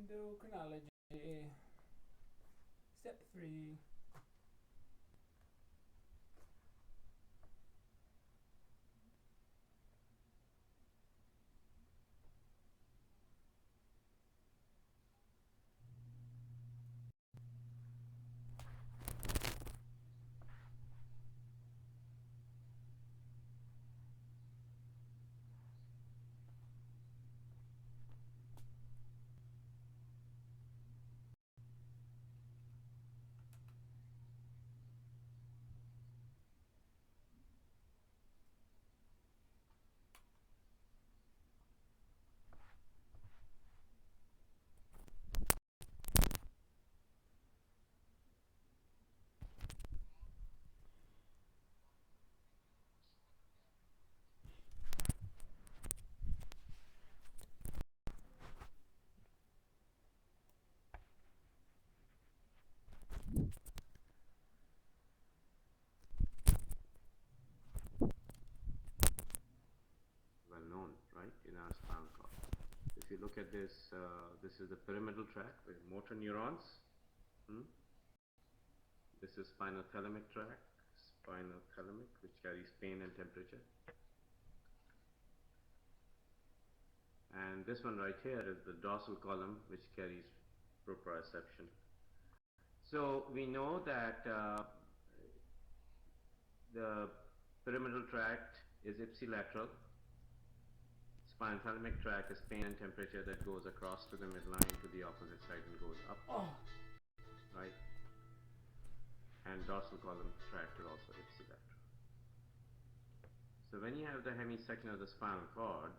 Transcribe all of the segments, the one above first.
Endocrinology. Step 3. Well known, right, in our spinal cord. If you look at this, this is the pyramidal tract with motor neurons. This is spinothalamic tract, which carries pain and temperature. And this one right here is the dorsal column, which carries proprioception. So we know that the pyramidal tract is ipsilateral. Spinothalamic tract is pain and temperature that goes across to the midline to the opposite side and goes up. Right? And dorsal column tract is also ipsilateral. So when you have the hemisection of the spinal cord,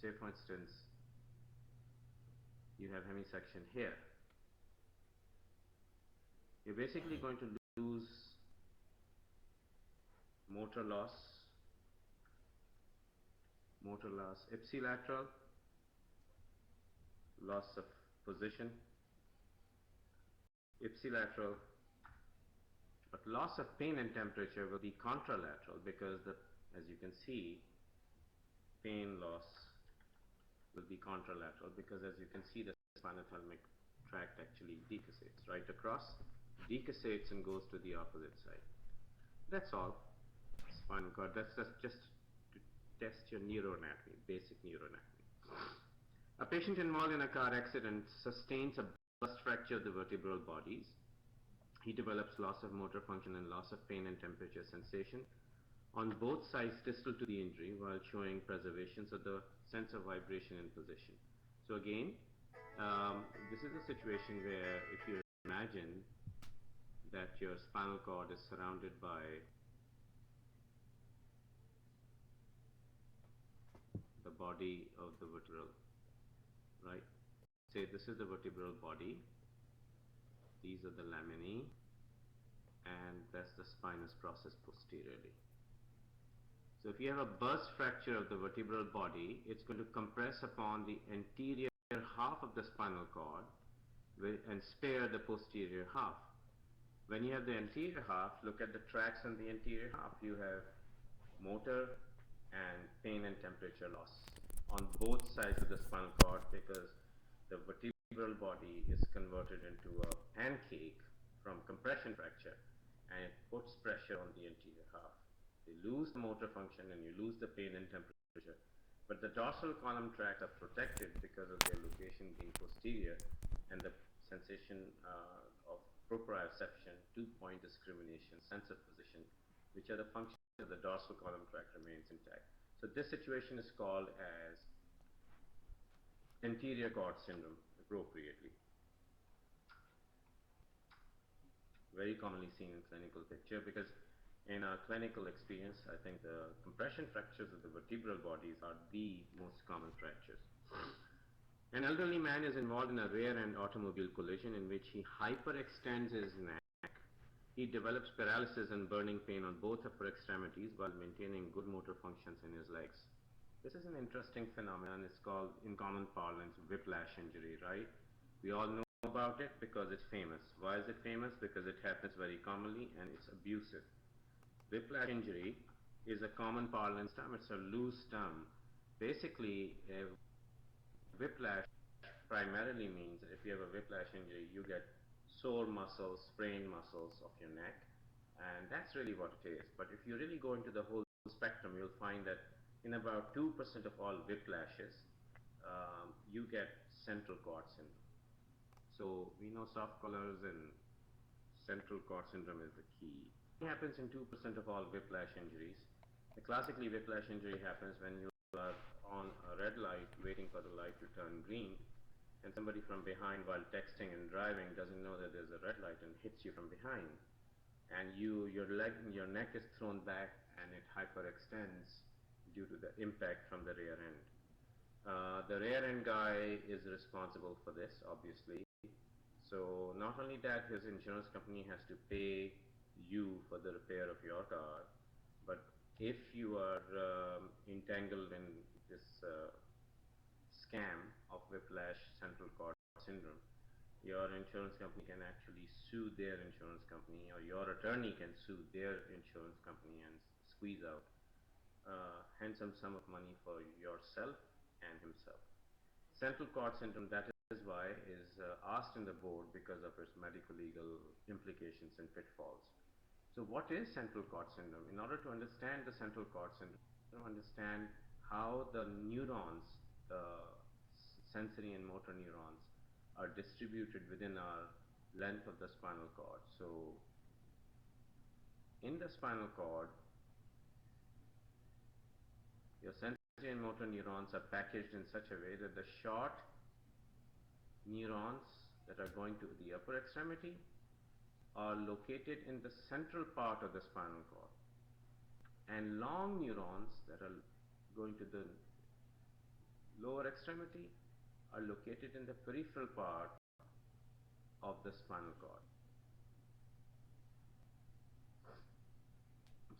say for instance, you have hemisection here, you're basically going to lose motor loss, ipsilateral, loss of position, ipsilateral, but loss of pain and temperature will be contralateral because as you can see, pain loss will be contralateral because as you can see the spinothalamic tract actually decussates right across, decussates and goes to the opposite side. That's all. Spinal cord, that's just to test your neuroanatomy, basic neuroanatomy. A patient involved in a car accident sustains a burst fracture of the vertebral bodies. He develops loss of motor function and loss of pain and temperature sensation on both sides distal to the injury while showing preservations of the sense of vibration and position. So again, this is a situation where if you imagine that your spinal cord is surrounded by the body of the vertebral, right? Say this is the vertebral body, these are the laminae, and that's the spinous process posteriorly. So if you have a burst fracture of the vertebral body, it's going to compress upon the anterior half of the spinal cord and spare the posterior half. When you have the anterior half, look at the tracts on the anterior half. You have motor and pain and temperature loss on both sides of the spinal cord because the vertebral body is converted into a pancake from compression fracture and it puts pressure on the anterior half. You lose the motor function and you lose the pain and temperature, but the dorsal column tracts are protected because of their location being posterior and the sensation of proprioception, 2-point discrimination, sense of position, which are the functions of the dorsal column tract remains intact. So this situation is called as anterior cord syndrome appropriately. Very commonly seen in clinical picture because in our clinical experience, I think the compression fractures of the vertebral bodies are the most common fractures. An elderly man is involved in a rear-end automobile collision in which he hyperextends his neck. He develops paralysis and burning pain on both upper extremities while maintaining good motor functions in his legs. This is an interesting phenomenon. It's called, in common parlance, whiplash injury, right? We all know about it because it's famous. Why is it famous? Because it happens very commonly and it's abusive. Whiplash injury is a common parlance term. It's a loose term. Basically, whiplash primarily means that if you have a whiplash injury, you get sore muscles, sprained muscles of your neck, and that's really what it is. But if you really go into the whole spectrum, you'll find that in about 2% of all whiplashes, you get central cord syndrome. So we know soft collars and central cord syndrome is the key. It happens in 2% of all whiplash injuries. Classically, whiplash injury happens when you are on a red light waiting for the light to turn green, and somebody from behind while texting and driving doesn't know that there's a red light and hits you from behind, and your neck is thrown back and it hyperextends due to the impact from the rear end. The rear end guy is responsible for this, obviously. So not only that, his insurance company has to pay you for the repair of your car, but if you are entangled in this scam of whiplash central cord syndrome, your insurance company can actually sue their insurance company, or your attorney can sue their insurance company and squeeze out a handsome sum of money for yourself and himself. Central cord syndrome, that is why, is asked in the board because of its medical legal implications and pitfalls. So what is central cord syndrome? In order to understand the central cord syndrome, to understand how the neurons, the sensory and motor neurons, are distributed within our length of the spinal cord. So in the spinal cord, your sensory and motor neurons are packaged in such a way that the short neurons that are going to the upper extremity are located in the central part of the spinal cord, and long neurons that are going to the lower extremity are located in the peripheral part of the spinal cord.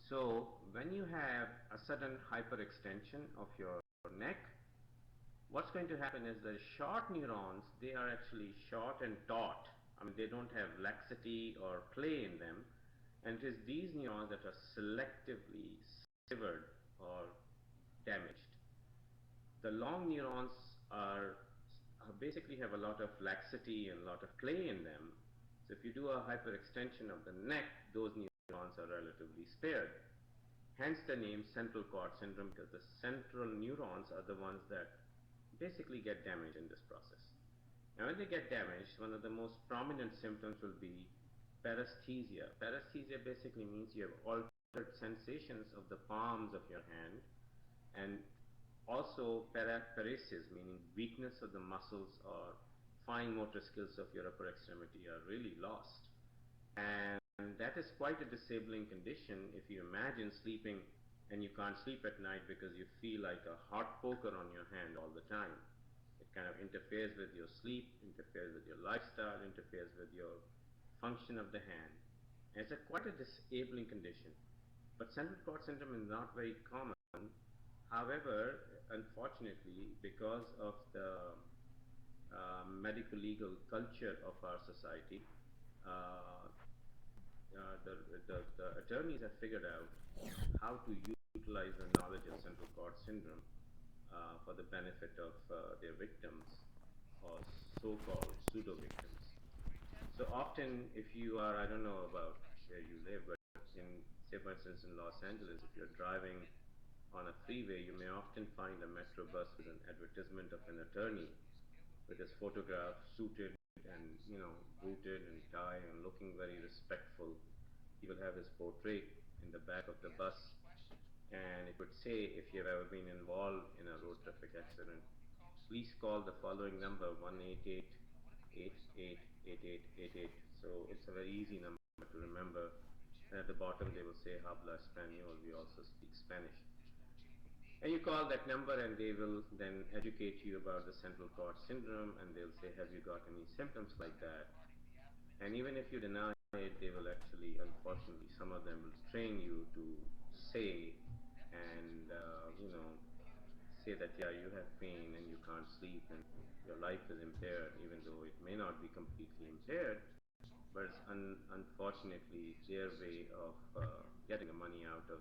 So when you have a sudden hyperextension of your neck, what's going to happen is the short neurons, they are actually short and taut. I mean, they don't have laxity or play in them, and it is these neurons that are selectively severed or damaged. The long neurons are basically have a lot of laxity and a lot of play in them. So if you do a hyperextension of the neck, those neurons are relatively spared. Hence the name central cord syndrome, because the central neurons are the ones that basically get damaged in this process. Now when they get damaged, one of the most prominent symptoms will be paresthesia. Paresthesia basically means you have altered sensations of the palms of your hand, and also paresis, meaning weakness of the muscles or fine motor skills of your upper extremity are really lost. And that is quite a disabling condition if you imagine sleeping and you can't sleep at night because you feel like a hot poker on your hand all the time. It kind of interferes with your sleep, interferes with your lifestyle, interferes with your function of the hand. And it's quite a disabling condition. But central cord syndrome is not very common. However, unfortunately, because of the medical legal culture of our society, the attorneys have figured out how to utilize the knowledge of central cord syndrome for the benefit of their victims, or so-called pseudo-victims. So often, if you are, I don't know about where you live, but in, say for instance in Los Angeles, if you're driving on a freeway, you may often find a metro bus with an advertisement of an attorney with his photograph, suited and booted and tie and looking very respectful. He will have his portrait in the back of the bus, and it would say, if you've ever been involved in a road traffic accident, please call the following number, 1-888-888888. So it's a very easy number to remember. And at the bottom they will say habla español, we also speak Spanish. And you call that number and they will then educate you about the central cord syndrome, and they'll say, have you got any symptoms like that? And even if you deny it, they will actually, unfortunately, some of them will train you to say and say that, yeah, you have pain and you can't sleep and your life is impaired, even though it may not be completely impaired, but it's unfortunately their way of getting the money out of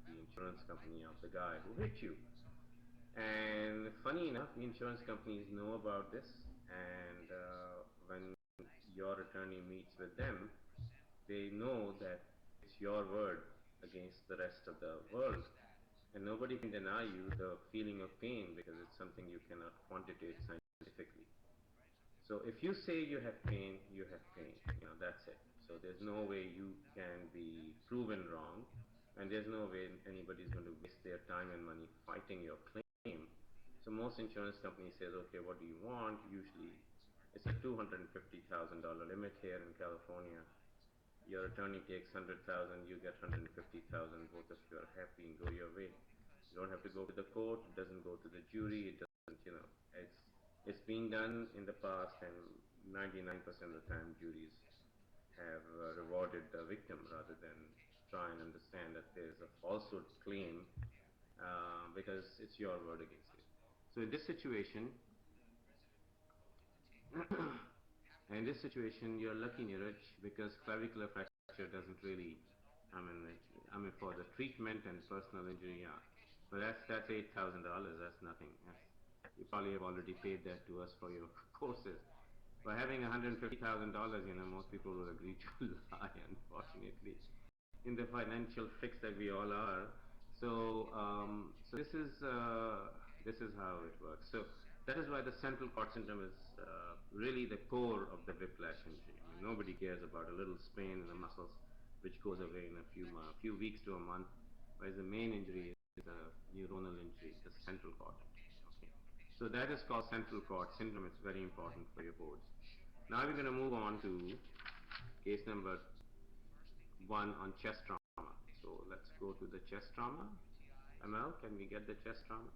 the insurance company of the guy who hit you. And funny enough, insurance companies know about this, and when your attorney meets with them, they know that it's your word against the rest of the world. And nobody can deny you the feeling of pain because it's something you cannot quantitate scientifically. So if you say you have pain, you have pain. That's it. So there's no way you can be proven wrong, and there's no way anybody's going to waste their time and money fighting your claim. So most insurance companies says, okay, what do you want? Usually it's a $250,000 limit here in California. Your attorney takes 100,000, you get 150,000, both of you are happy and go your way. You don't have to go to the court, it doesn't go to the jury, it doesn't, it's been done in the past, and 99% of the time juries have rewarded the victim rather than try and understand that there's a falsehood claim because it's your word against it. So in this situation, you're lucky and you're rich because clavicular fracture doesn't really, for the treatment and personal injury, yeah. But that's $8,000. That's nothing. You probably have already paid that to us for your courses. By having $150,000, most people will agree to lie, unfortunately, in the financial fix that we all are. So this is how it works. So that is why the central cord syndrome is really the core of the whiplash injury. Nobody cares about a little sprain in the muscles, which goes away in a few weeks to a month, whereas the main injury is the neuronal injury, the central cord. Okay. So that is called central cord syndrome. It's very important for your boards. Now we're going to move on to case number 1 on chest trauma. So let's go to the chest trauma. Amal, can we get the chest trauma?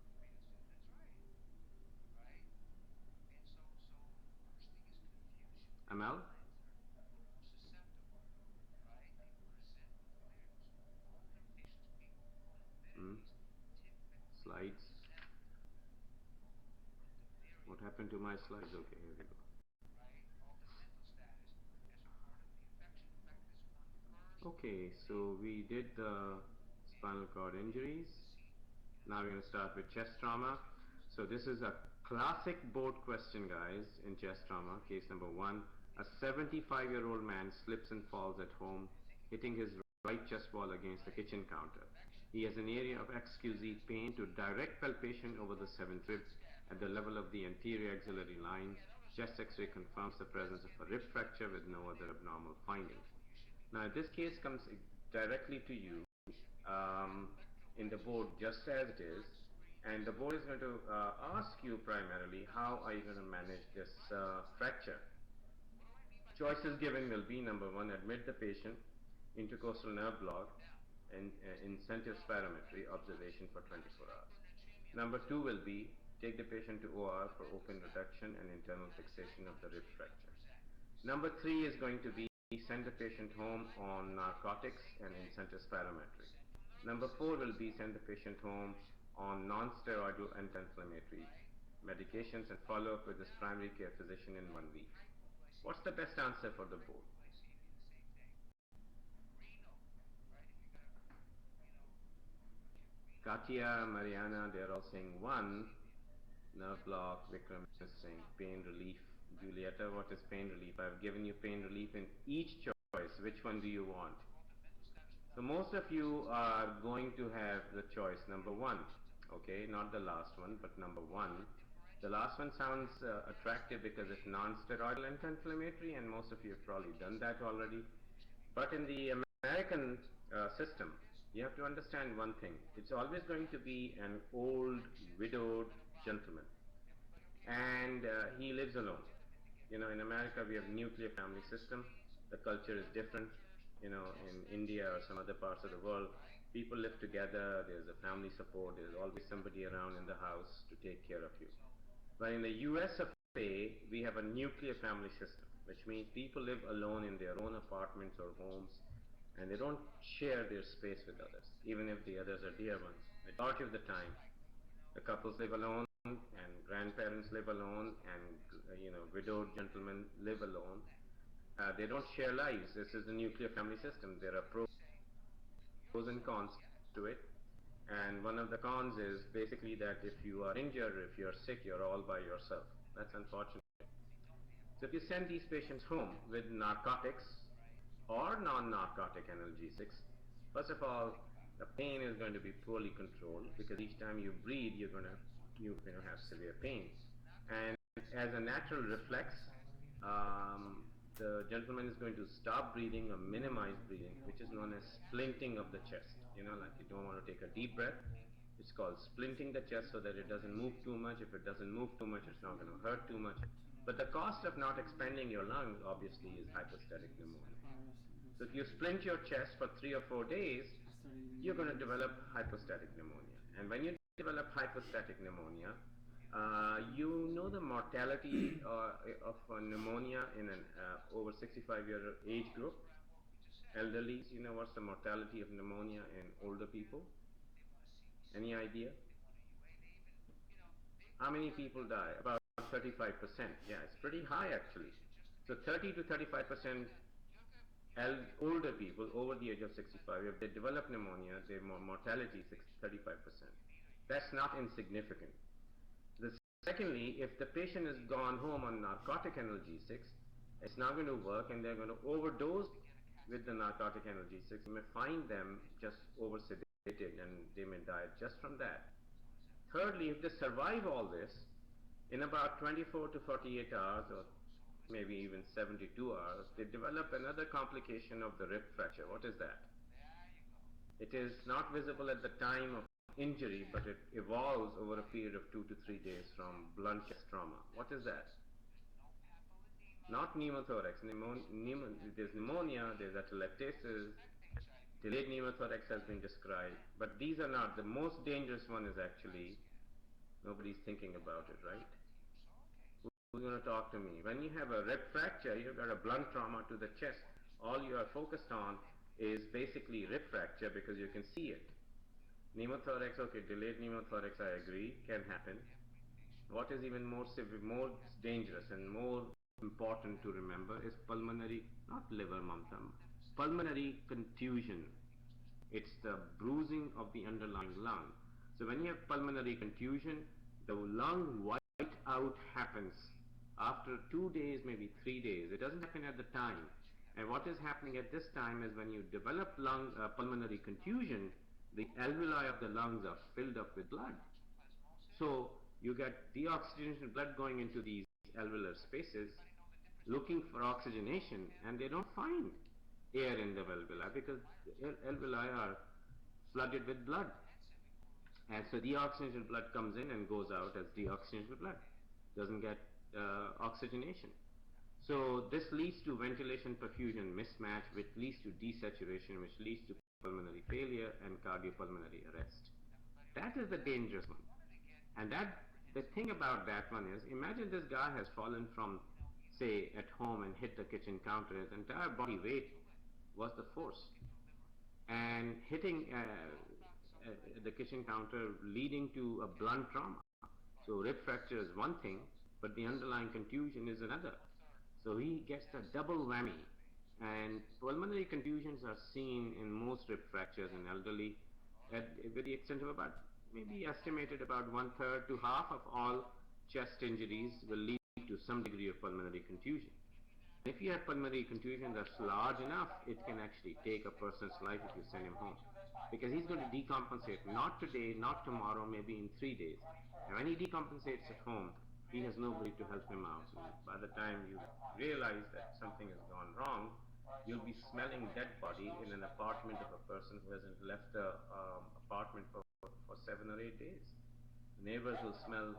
Amal? Slides. What happened to my slides? Okay, here we go. Okay, so we did the spinal cord injuries. Now we're going to start with chest trauma. So this is a classic board question, guys, in chest trauma. Case number 1. A 75-year-old man slips and falls at home, hitting his right chest wall against the kitchen counter. He has an area of exquisite pain to direct palpation over the 7th rib at the level of the anterior axillary line. Chest X-ray confirms the presence of a rib fracture with no other abnormal findings. Now, this case comes directly to you in the board just as it is, and the board is going to ask you primarily how are you going to manage this fracture. Choices given will be: number 1, admit the patient, intercostal nerve block, and incentive spirometry observation for 24 hours. Number 2 will be take the patient to OR for open reduction and internal fixation of the rib fracture. Number 3 is going to be send the patient home on narcotics and incentive spirometry. Number 4 will be send the patient home on non-steroidal anti-inflammatory medications and follow up with his primary care physician in 1 week. What's the best answer for the board? Katia, Mariana, they're all saying 1. Nerve block. Vikram is saying pain relief. Julieta, what is pain relief? I've given you pain relief in each choice. Which one do you want? So most of you are going to have the choice number 1. Okay, not the last one, but number 1. The last one sounds attractive because it's non-steroidal anti-inflammatory, and most of you have probably done that already. But in the American system, you have to understand one thing. It's always going to be an old, widowed gentleman, and he lives alone. In America, we have nuclear family system. The culture is different. In India or some other parts of the world, people live together. There's a family support. There's always somebody around in the house to take care of you. But in the US of A, we have a nuclear family system, which means people live alone in their own apartments or homes, and they don't share their space with others, even if the others are dear ones. Majority of the time, the couples live alone, and grandparents live alone, and widowed gentlemen live alone. They don't share lives. This is the nuclear family system. There are pros and cons to it, And one of the cons is basically that if you are injured or if you're sick, you're all by yourself. That's unfortunate. So if you send these patients home with narcotics or non-narcotic analgesics, first of all, the pain is going to be poorly controlled because each time you breathe, you're going to have severe pain. And as a natural reflex, the gentleman is going to stop breathing or minimize breathing, which is known as splinting of the chest. You know, like you don't want to take a deep breath. It's called splinting the chest so that it doesn't move too much. If it doesn't move too much, it's not going to hurt too much. But the cost of not expanding your lungs, obviously, is hypostatic pneumonia. So if you splint your chest for 3 or 4 days, you're going to develop hypostatic pneumonia. And when you develop hypostatic pneumonia, you know the mortality of pneumonia in an over 65-year age group, elderlies. You know what's the mortality of pneumonia in older people? Any idea? How many people die? About 35%. Yeah, it's pretty high actually. So 30 to 35% older people over the age of 65, if they develop pneumonia, their mortality is 35%. That's not insignificant. Secondly, if the patient has gone home on narcotic analgesics, it's not going to work and they're going to overdose with the narcotic analgesics. You may find them just over-sedated and they may die just from that. Thirdly, if they survive all this, in about 24 to 48 hours or maybe even 72 hours, they develop another complication of the rib fracture. What is that? It is not visible at the time of injury, but it evolves over a period of 2 to 3 days from blunt chest trauma. What is that? Not pneumothorax. There's pneumonia, there's atelectasis, delayed pneumothorax has been described, but these are not. The most dangerous one is actually, nobody's thinking about it, right? Who's going to talk to me? When you have a rib fracture, you've got a blunt trauma to the chest. All you are focused on is basically rib fracture because you can see it. Pneumothorax, okay, delayed pneumothorax, I agree, can happen. What is even more severe, more dangerous and more important to remember is pulmonary, not liver mumtum, pulmonary contusion. It's the bruising of the underlying lung. So when you have pulmonary contusion, the lung whiteout happens after 2 days, maybe 3 days. It doesn't happen at the time. And what is happening at this time is when you develop pulmonary contusion, the alveoli of the lungs are filled up with blood. So you get deoxygenated blood going into these alveolar spaces looking for oxygenation, and they don't find air in the alveoli because the alveoli are flooded with blood. And so deoxygenated blood comes in and goes out as deoxygenated blood. Doesn't get oxygenation. So this leads to ventilation perfusion mismatch, which leads to desaturation, which leads to pulmonary failure and cardiopulmonary arrest. That is the dangerous one. And the thing about that one is, imagine this guy has fallen from, say, at home and hit the kitchen counter. His entire body weight was the force. And hitting the kitchen counter leading to a blunt trauma. So rib fracture is one thing, but the underlying contusion is another. So he gets the double whammy. And pulmonary contusions are seen in most rib fractures in elderly with the extent of about, maybe estimated about 1/3 to half of all chest injuries will lead to some degree of pulmonary contusion. If you have pulmonary contusion that's large enough, it can actually take a person's life if you send him home. Because he's going to decompensate, not today, not tomorrow, maybe in 3 days. And when he decompensates at home, he has nobody to help him out. And by the time you realize that something has gone wrong, you'll be smelling dead body in an apartment of a person who hasn't left the apartment for 7 or 8 days. The neighbors will smell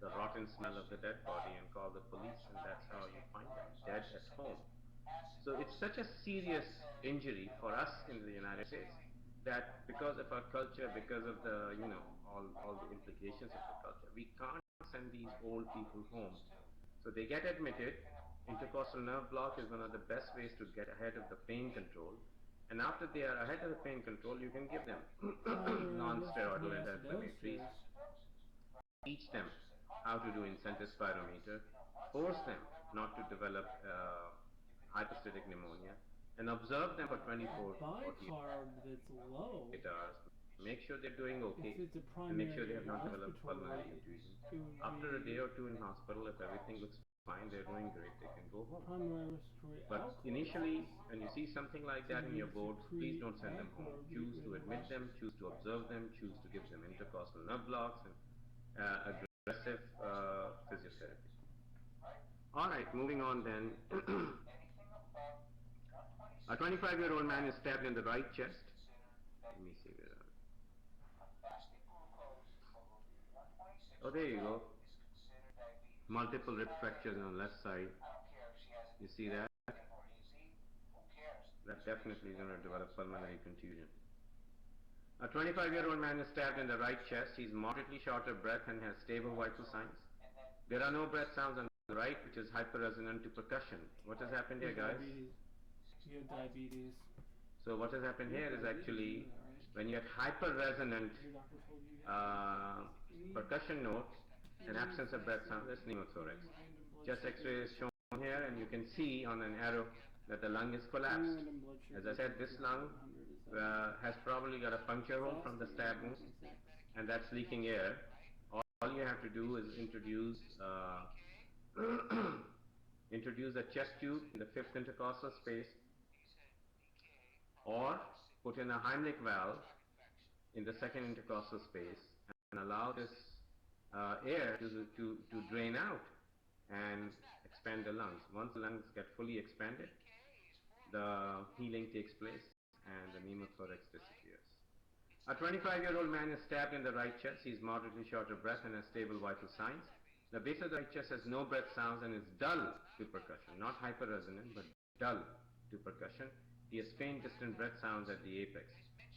the rotten smell of the dead body and call the police, and that's how you find them, dead at home. So it's such a serious injury for us in the United States that because of our culture, because of the, all the implications of the culture, we can't send these old people home. So they get admitted. Intercostal nerve block is one of the best ways to get ahead of the pain control. And after they are ahead of the pain control, you can give them non-steroidal anti-inflammatories. Teach them how to do incentive spirometer. Force them not to develop hypostatic pneummonia. And observe them for 24 bicarb that's low. hours. make sure they're doing okay, If it's a and make sure primary they have not developed pulmonary respiratory, contusion. it would After a be day or two in hospital, if everything looks fine, they're doing great, they can go home. primary respiratory But initially, when you see something like that in your boards, please don't send them home. Choose to admit them, choose to observe them, choose to give them intercostal nerve blocks and aggressive physiotherapy. Alright, moving on then. A 25-year-old man is stabbed in the right chest. Let me see where. Oh, there you go. Multiple rib fractures on the left side. You see that? That definitely is going to develop pulmonary contusion. A 25-year-old man is stabbed in the right chest. He's moderately short of breath and has stable vital signs. There are no breath sounds on the right, which is hyperresonant to percussion. What has happened here, guys? You have diabetes. So what has happened here is actually when you get hyperresonant percussion notes and absence of breath sound, that's pneumothorax. Chest X-ray is shown here, and you can see on an arrow that the lung is collapsed. As I said, this lung has probably got a puncture hole from the stab wound, and that's leaking air. All you have to do is introduce introduce a chest tube in the fifth intercostal space, or put in a Heimlich valve in the second intercostal space and allow this air to drain out and expand the lungs. Once the lungs get fully expanded, the healing takes place and the pneumothorax disappears. A 25-year-old man is stabbed in the right chest. He's moderately short of breath and has stable vital signs. The base of the right chest has no breath sounds and is dull to percussion, not hyperresonant, but dull to percussion. He has faint distant breath sounds at the apex.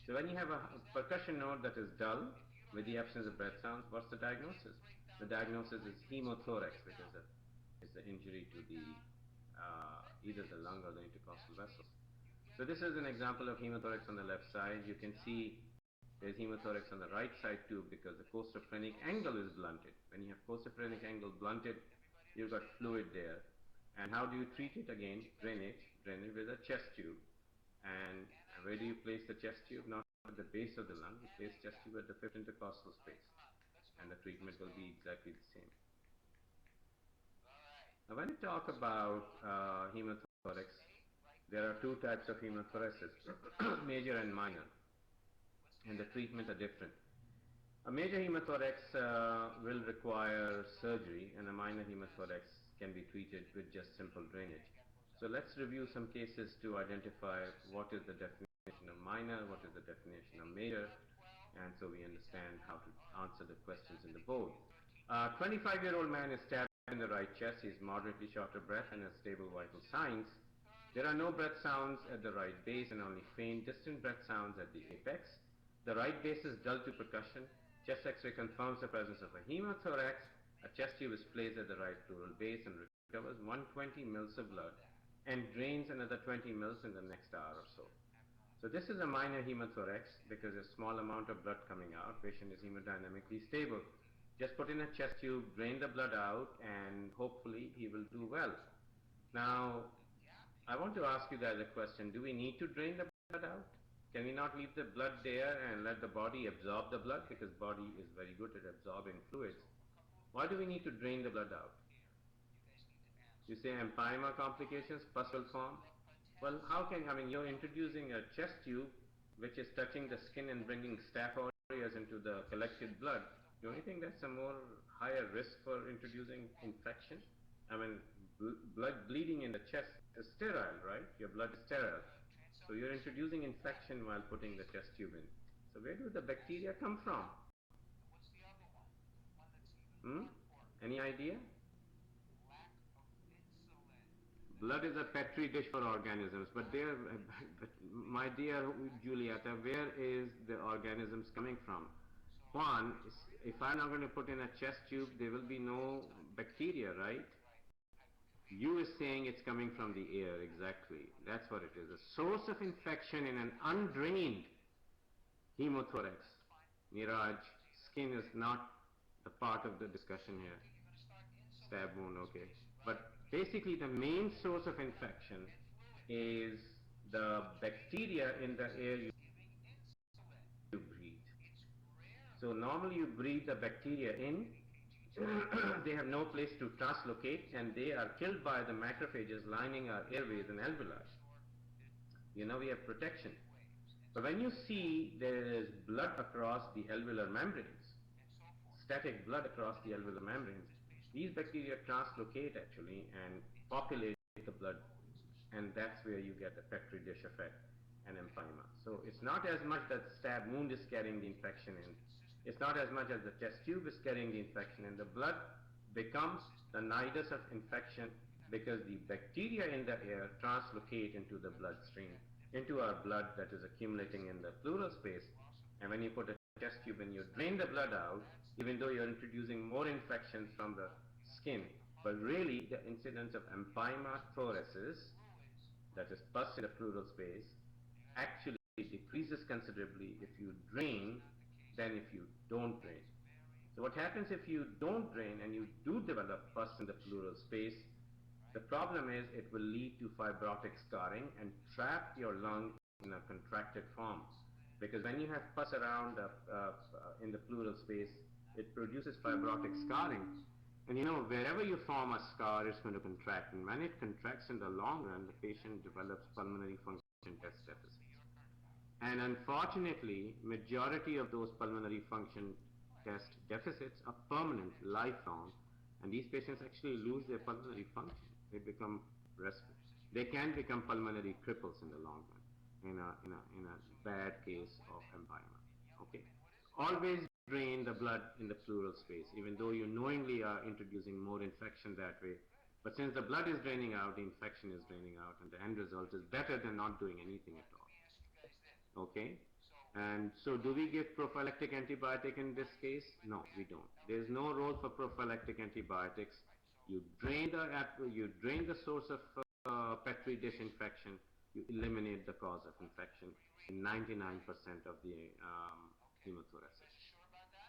So when you have a percussion node that is dull with the absence of breath sounds, what's the diagnosis? The diagnosis is hemothorax, which is the injury to the either the lung or the intercostal vessels. So this is an example of hemothorax on the left side. You can see there's hemothorax on the right side too, because the costophrenic angle is blunted. When you have costophrenic angle blunted, you've got fluid there. And how do you treat it again? Drainage with a chest tube. And where do you place the chest tube? Not at the base of the lung, you place chest tube at the fifth intercostal space. And the treatment will be exactly the same. Now when you talk about hemothorax, there are two types of hemothoraces, major and minor, and the treatment are different. A major hemothorax will require surgery, and a minor hemothorax can be treated with just simple drainage. So let's review some cases to identify what is the definition of minor, what is the definition of major, and so we understand how to answer the questions in the board. A 25-year-old man is stabbed in the right chest. He is moderately short of breath and has stable vital signs. There are no breath sounds at the right base and only faint distant breath sounds at the apex. The right base is dull to percussion. Chest X-ray confirms the presence of a hemothorax. A chest tube is placed at the right pleural base and recovers 120 mils of blood and drains another 20 mils in the next hour or so. So this is a minor hemothorax because a small amount of blood coming out. Patient is hemodynamically stable. Just put in a chest tube, drain the blood out, and hopefully he will do well. Now, I want to ask you guys a question. Do we need to drain the blood out? Can we not leave the blood there and let the body absorb the blood? Because body is very good at absorbing fluids. Why do we need to drain the blood out? You say empyema complications, pus will form. Well, how can, you're introducing a chest tube which is touching the skin and bringing staph aureus into the collected blood. Don't you think that's a more higher risk for introducing infection? Blood bleeding in the chest is sterile, right? Your blood is sterile. So you're introducing infection while putting the chest tube in. So where do the bacteria come from? Any idea? Blood is a petri dish for organisms, but there, my dear Julieta, where is the organisms coming from? One, if I'm not going to put in a chest tube, there will be no bacteria, right? You is saying it's coming from the air, exactly. That's what it is. A source of infection in an undrained hemothorax. Miraj, skin is not the part of the discussion here. Stab wound, okay. But basically the main source of infection is the bacteria in the air you breathe. So normally you breathe the bacteria in, they have no place to translocate, and they are killed by the macrophages lining our airways and alveoli. We have protection. But when you see there is blood across the alveolar membranes, static blood across the alveolar membranes, these bacteria translocate actually and populate the blood, and that's where you get the petri dish effect and empyema. So it's not as much that the stab wound is carrying the infection, and it's not as much as the chest tube is carrying the infection, and the blood becomes the nidus of infection because the bacteria in the air translocate into the bloodstream, into our blood that is accumulating in the pleural space. And when you put a chest tube and you drain the blood out, even though you're introducing more infections from the skin, but really the incidence of empyema thoracis, that is pus in the pleural space, actually decreases considerably if you drain than if you don't drain. So what happens if you don't drain and you do develop pus in the pleural space? The problem is it will lead to fibrotic scarring and trap your lung in a contracted form. Because when you have pus around in the pleural space, it produces fibrotic scarring. And wherever you form a scar, it's going to contract. And when it contracts in the long run, the patient develops pulmonary function test deficits. And unfortunately, majority of those pulmonary function test deficits are permanent, lifelong, and these patients actually lose their pulmonary function. They can become pulmonary cripples in the long run, in a bad case of empyema. Okay, always drain the blood in the pleural space, even though you knowingly are introducing more infection that way. But since the blood is draining out, the infection is draining out, and the end result is better than not doing anything at all. Okay. And so do we give prophylactic antibiotic in this case? No, we don't. There is no role for prophylactic antibiotics. You drain the source of petri dish infection, you eliminate the cause of infection in 99% of the hemothoraces.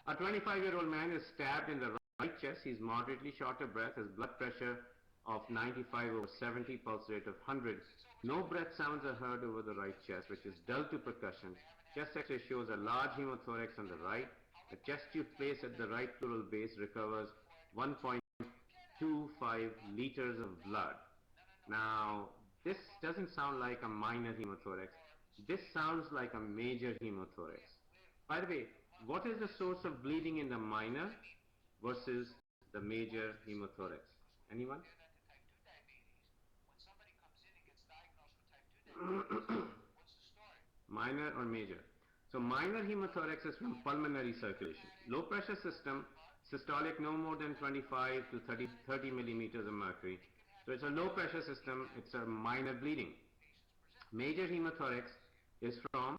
A 25-year-old man is stabbed in the right chest. He's moderately short of breath. His blood pressure of 95/70, pulse rate of 100. No breath sounds are heard over the right chest, which is dull to percussion. Chest X-ray shows a large hemothorax on the right. The chest tube placed at the right pleural base recovers 1.25 liters of blood. Now, this doesn't sound like a minor hemothorax. This sounds like a major hemothorax. By the way, what is the source of bleeding in the minor versus the major hemothorax? Anyone? Minor or major? So minor hemothorax is from pulmonary circulation. Low pressure system, systolic no more than 25 to 30 millimeters of mercury. So it's a low pressure system, it's a minor bleeding. Major hemothorax is from,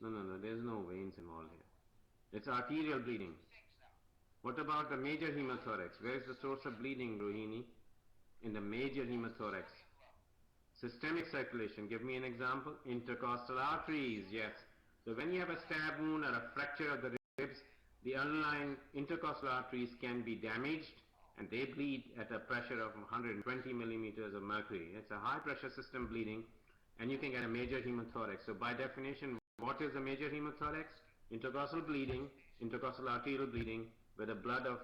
no, there's no veins involved here. It's arterial bleeding. What about the major hemothorax? Where is the source of bleeding, Rohini? In the major hemothorax. Systemic circulation, give me an example. Intercostal arteries, yes. So when you have a stab wound or a fracture of the ribs, the underlying intercostal arteries can be damaged and they bleed at a pressure of 120 millimeters of mercury. It's a high pressure system bleeding and you can get a major hemothorax. So by definition, what is a major hemothorax? Intercostal bleeding, intercostal arterial bleeding with a blood of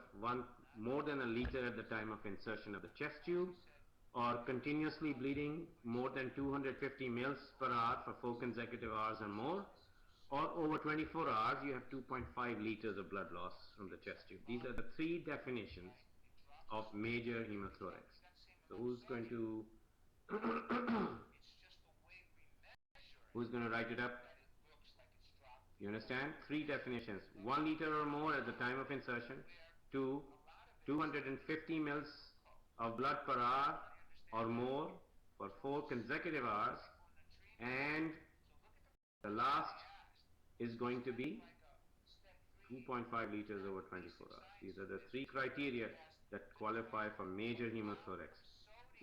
more than a liter at the time of insertion of the chest tube, or continuously bleeding more than 250 mils per hour for 4 consecutive hours or more, or over 24 hours you have 2.5 liters of blood loss from the chest tube. These are the three definitions of major hemothorax. So who's going to write it up? You understand? Three definitions. 1 liter or more at the time of insertion. 2, 250 mils of blood per hour or more for 4 consecutive hours, and the last is going to be 2.5 liters over 24 hours. These are the three criteria that qualify for major hemothorax.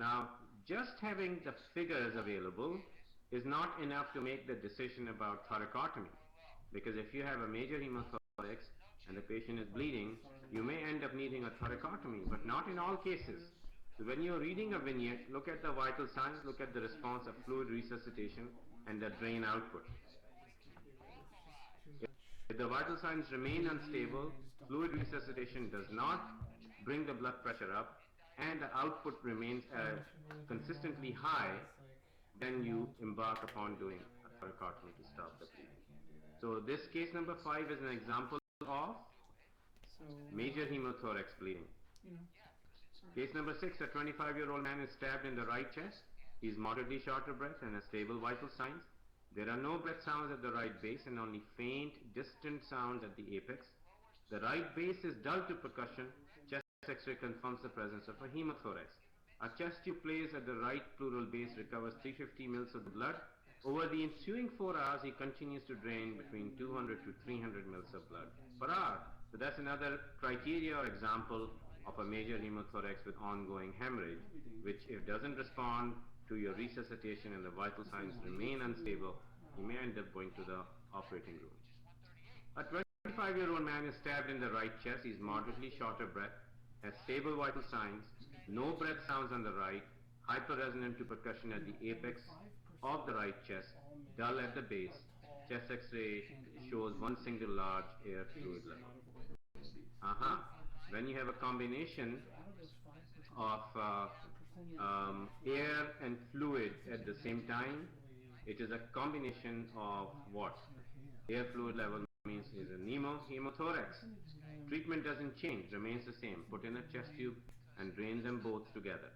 Now, just having the figures available is not enough to make the decision about thoracotomy, because if you have a major hemothorax and the patient is bleeding, you may end up needing a thoracotomy, but not in all cases. So when you're reading a vignette, look at the vital signs, look at the response of fluid resuscitation and the drain output. I just can't hear it. It's just too much. If the vital signs remain unstable, fluid resuscitation does not bring the blood pressure up, and the output remains consistently high, then you embark upon doing a thoracotomy to stop the bleeding. So this case number 5 is an example of major hemothorax bleeding. Case number 6, a 25-year-old man is stabbed in the right chest. He is moderately short of breath and has stable vital signs. There are no breath sounds at the right base and only faint, distant sounds at the apex. The right base is dull to percussion. Chest X-ray confirms the presence of a hemothorax. A chest tube placed at the right pleural base recovers 350 mils of the blood. Over the ensuing 4 hours, he continues to drain between 200 to 300 mils of blood per hour. So that's another criteria or example of a major hemothorax with ongoing hemorrhage, which if doesn't respond to your resuscitation and the vital signs remain unstable, you may end up going to the operating room. A 25-year-old man is stabbed in the right chest. He is moderately short of breath, has stable vital signs, no breath sounds on the right, hyperresonant to percussion at the apex of the right chest, dull at the base. Chest X-ray shows one single large air fluid level. When you have a combination of air and fluid at the same time, it is a combination of what? Air fluid level means is a hemothorax. Treatment doesn't change, remains the same. Put in a chest tube and drain them both together.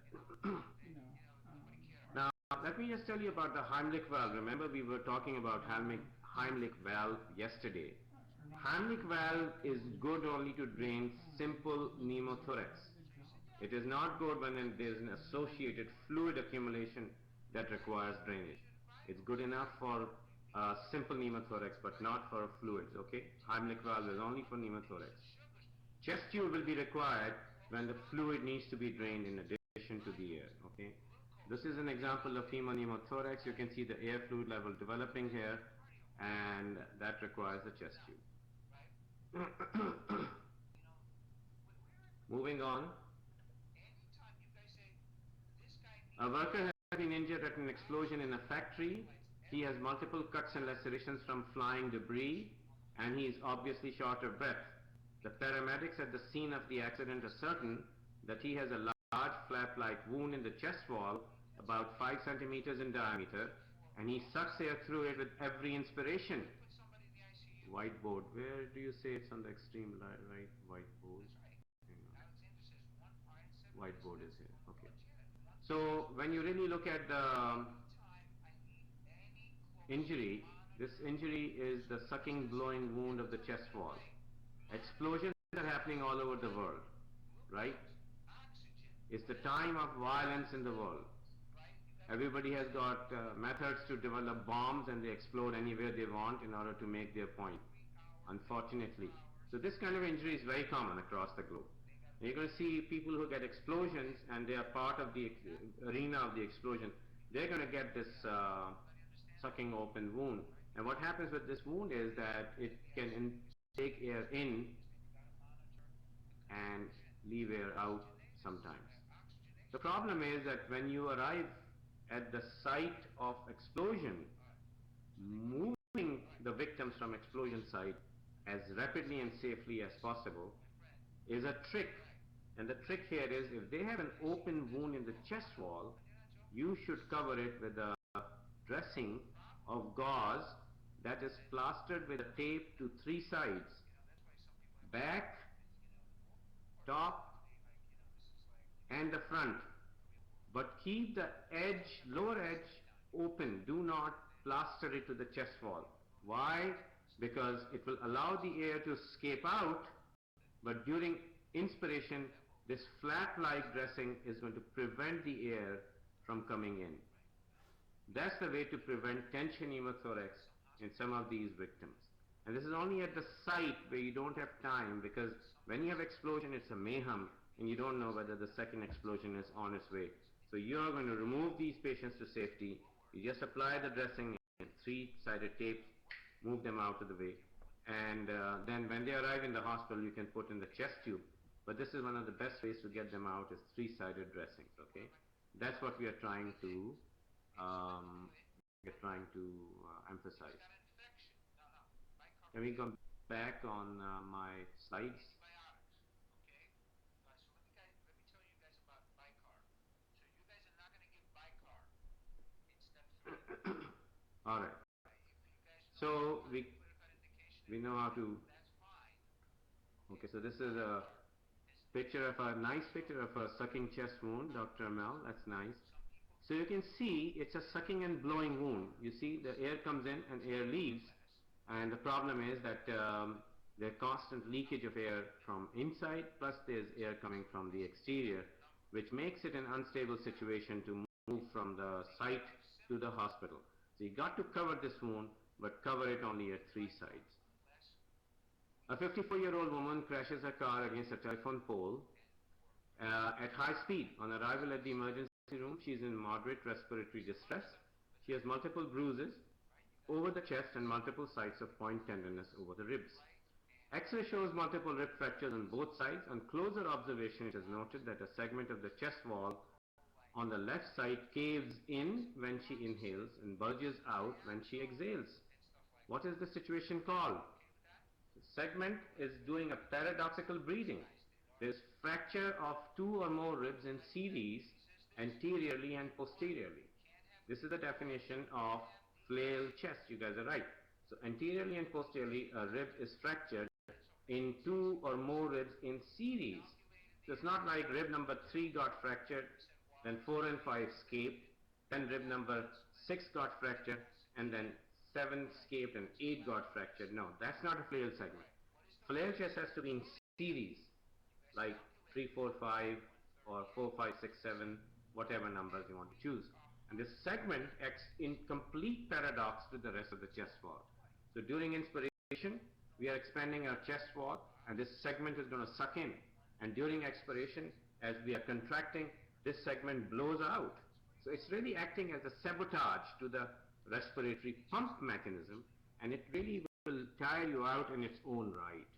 Now, let me just tell you about the Heimlich valve. Remember, we were talking about Heimlich valve yesterday. Heimlich valve is good only to drain simple pneumothorax. It is not good when there is an associated fluid accumulation that requires drainage. It's good enough for simple pneumothorax, but not for fluids, okay? Heimlich valve is only for pneumothorax. Chest tube will be required when the fluid needs to be drained in addition to the air, okay? This is an example of pneumothorax. You can see the air fluid level developing here, and that requires the chest tube. Moving on. A worker has been injured at an explosion in a factory. He has multiple cuts and lacerations from flying debris, and he is obviously short of breath. The paramedics at the scene of the accident are certain that he has a large flap-like wound in the chest wall, about 5 centimeters in diameter, and he sucks air through it with every inspiration. Whiteboard, where do you say it's on the extreme right? Whiteboard. Whiteboard is here, okay. So when you really look at the injury, this injury is the sucking, blowing wound of the chest wall. Explosions are happening all over the world, right? It's the time of violence in the world. Everybody has got methods to develop bombs, and they explode anywhere they want in order to make their point, unfortunately. So this kind of injury is very common across the globe. And you're going to see people who get explosions and they are part of the arena of the explosion. They're going to get this sucking open wound. And what happens with this wound is that it can take air in and leave air out sometimes. The problem is that when you arrive at the site of explosion, moving the victims from explosion site as rapidly and safely as possible is a trick. And the trick here is, if they have an open wound in the chest wall, you should cover it with a dressing of gauze that is plastered with a tape to 3 sides, back, top, and the front. But keep the edge, lower edge open. Do not plaster it to the chest wall. Why? Because it will allow the air to escape out, but during inspiration, this flap-like dressing is going to prevent the air from coming in. That's the way to prevent tension pneumothorax in some of these victims. And this is only at the site where you don't have time, because when you have explosion, it's a mayhem, and you don't know whether the second explosion is on its way. So you are going to remove these patients to safety. You just apply the dressing in 3-sided tapes, move them out of the way, and then when they arrive in the hospital, you can put in the chest tube. But this is one of the best ways to get them out, is 3-sided dressings, okay? That's what we are trying to emphasize. Can we come? back on my slides. All right. So we know how to. Okay. So this is a picture of a nice picture of a sucking chest wound, Dr. Mel. That's nice. So you can see it's a sucking and blowing wound. You see the air comes in and air leaves, and the problem is that there's constant leakage of air from inside, plus there's air coming from the exterior, which makes it an unstable situation to move from the site to the hospital. So you got to cover this wound, but cover it only at 3 sides. A 54-year-old woman crashes her car against a telephone pole at high speed. On arrival at the emergency room, she is in moderate respiratory distress. She has multiple bruises over the chest and multiple sites of point tenderness over the ribs. X-ray shows multiple rib fractures on both sides. On closer observation, it is noted that a segment of the chest wall on the left side caves in when she inhales and bulges out when she exhales. What is the situation called? The segment is doing a paradoxical breathing. There is fracture of 2 or more ribs in series anteriorly and posteriorly. This is the definition of flail chest. You guys are right. So anteriorly and posteriorly, a rib is fractured in 2 or more ribs in series. So it's not like rib number 3 got fractured, then 4 and 5 escaped, then rib number 6 got fractured, and then 7 escaped and 8 got fractured. No, that's not a flail segment. Flail chest has to be in series, like 3, 4, 5, or 4, 5, 6, 7, whatever numbers you want to choose. And this segment acts in complete paradox to the rest of the chest wall. So during inspiration, we are expanding our chest wall, and this segment is going to suck in. And during expiration, as we are contracting, this segment blows out. So it's really acting as a sabotage to the respiratory pump mechanism, and it really will tire you out in its own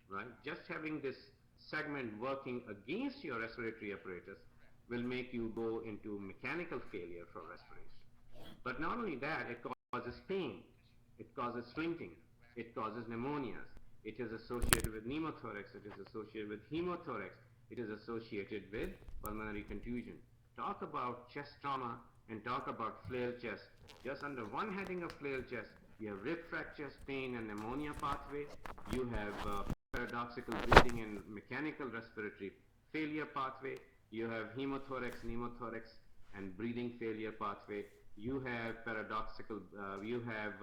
right? Just having this segment working against your respiratory apparatus will make you go into mechanical failure for respiration. But not only that, it causes pain, it causes splinting, it causes pneumonias, it is associated with pneumothorax, it is associated with hemothorax, it is associated with pulmonary contusion. Talk about chest trauma and talk about flail chest. Just under one heading of flail chest, you have rib fractures, pain and pneumonia pathway, you have paradoxical breathing and mechanical respiratory failure pathway, you have hemothorax, pneumothorax and breathing failure pathway, you have paradoxical, you have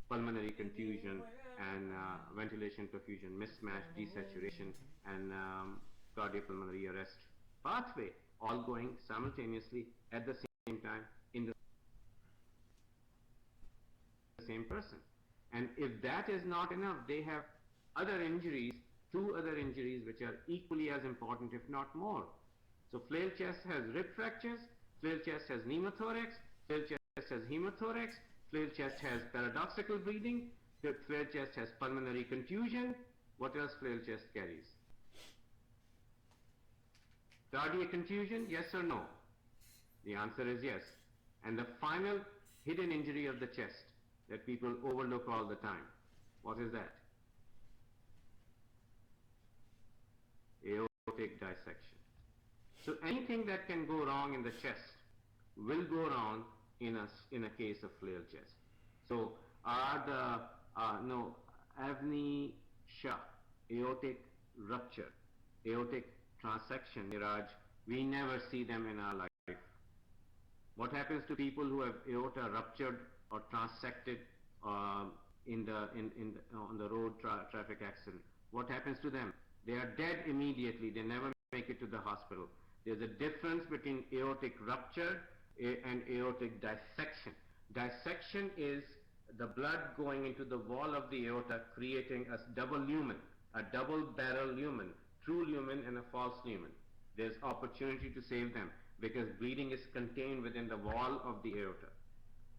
pulmonary contusion and ventilation perfusion mismatch, desaturation and cardiopulmonary arrest pathway, all going simultaneously at the same time in the same person. And if that is not enough, they have other injuries, 2 other injuries which are equally as important, if not more. So flail chest has rib fractures, flail chest has pneumothorax, flail chest has hemothorax, flail chest has paradoxical breathing, flail chest has pulmonary contusion. What else flail chest carries? Cardiac contusion, yes or no? The answer is yes. And the final hidden injury of the chest that people overlook all the time, what is that? Aortic dissection. So anything that can go wrong in the chest will go wrong in a case of flail chest. So are the no apnea, aortic rupture, aortic transection, Niraj, we never see them in our life. What happens to people who have aorta ruptured or transected on the road traffic accident? What happens to them? They are dead immediately. They never make it to the hospital. There's a difference between aortic rupture and aortic dissection. Dissection is the blood going into the wall of the aorta, creating a double lumen, a double barrel lumen, true lumen and a false lumen. There's opportunity to save them because bleeding is contained within the wall of the aorta.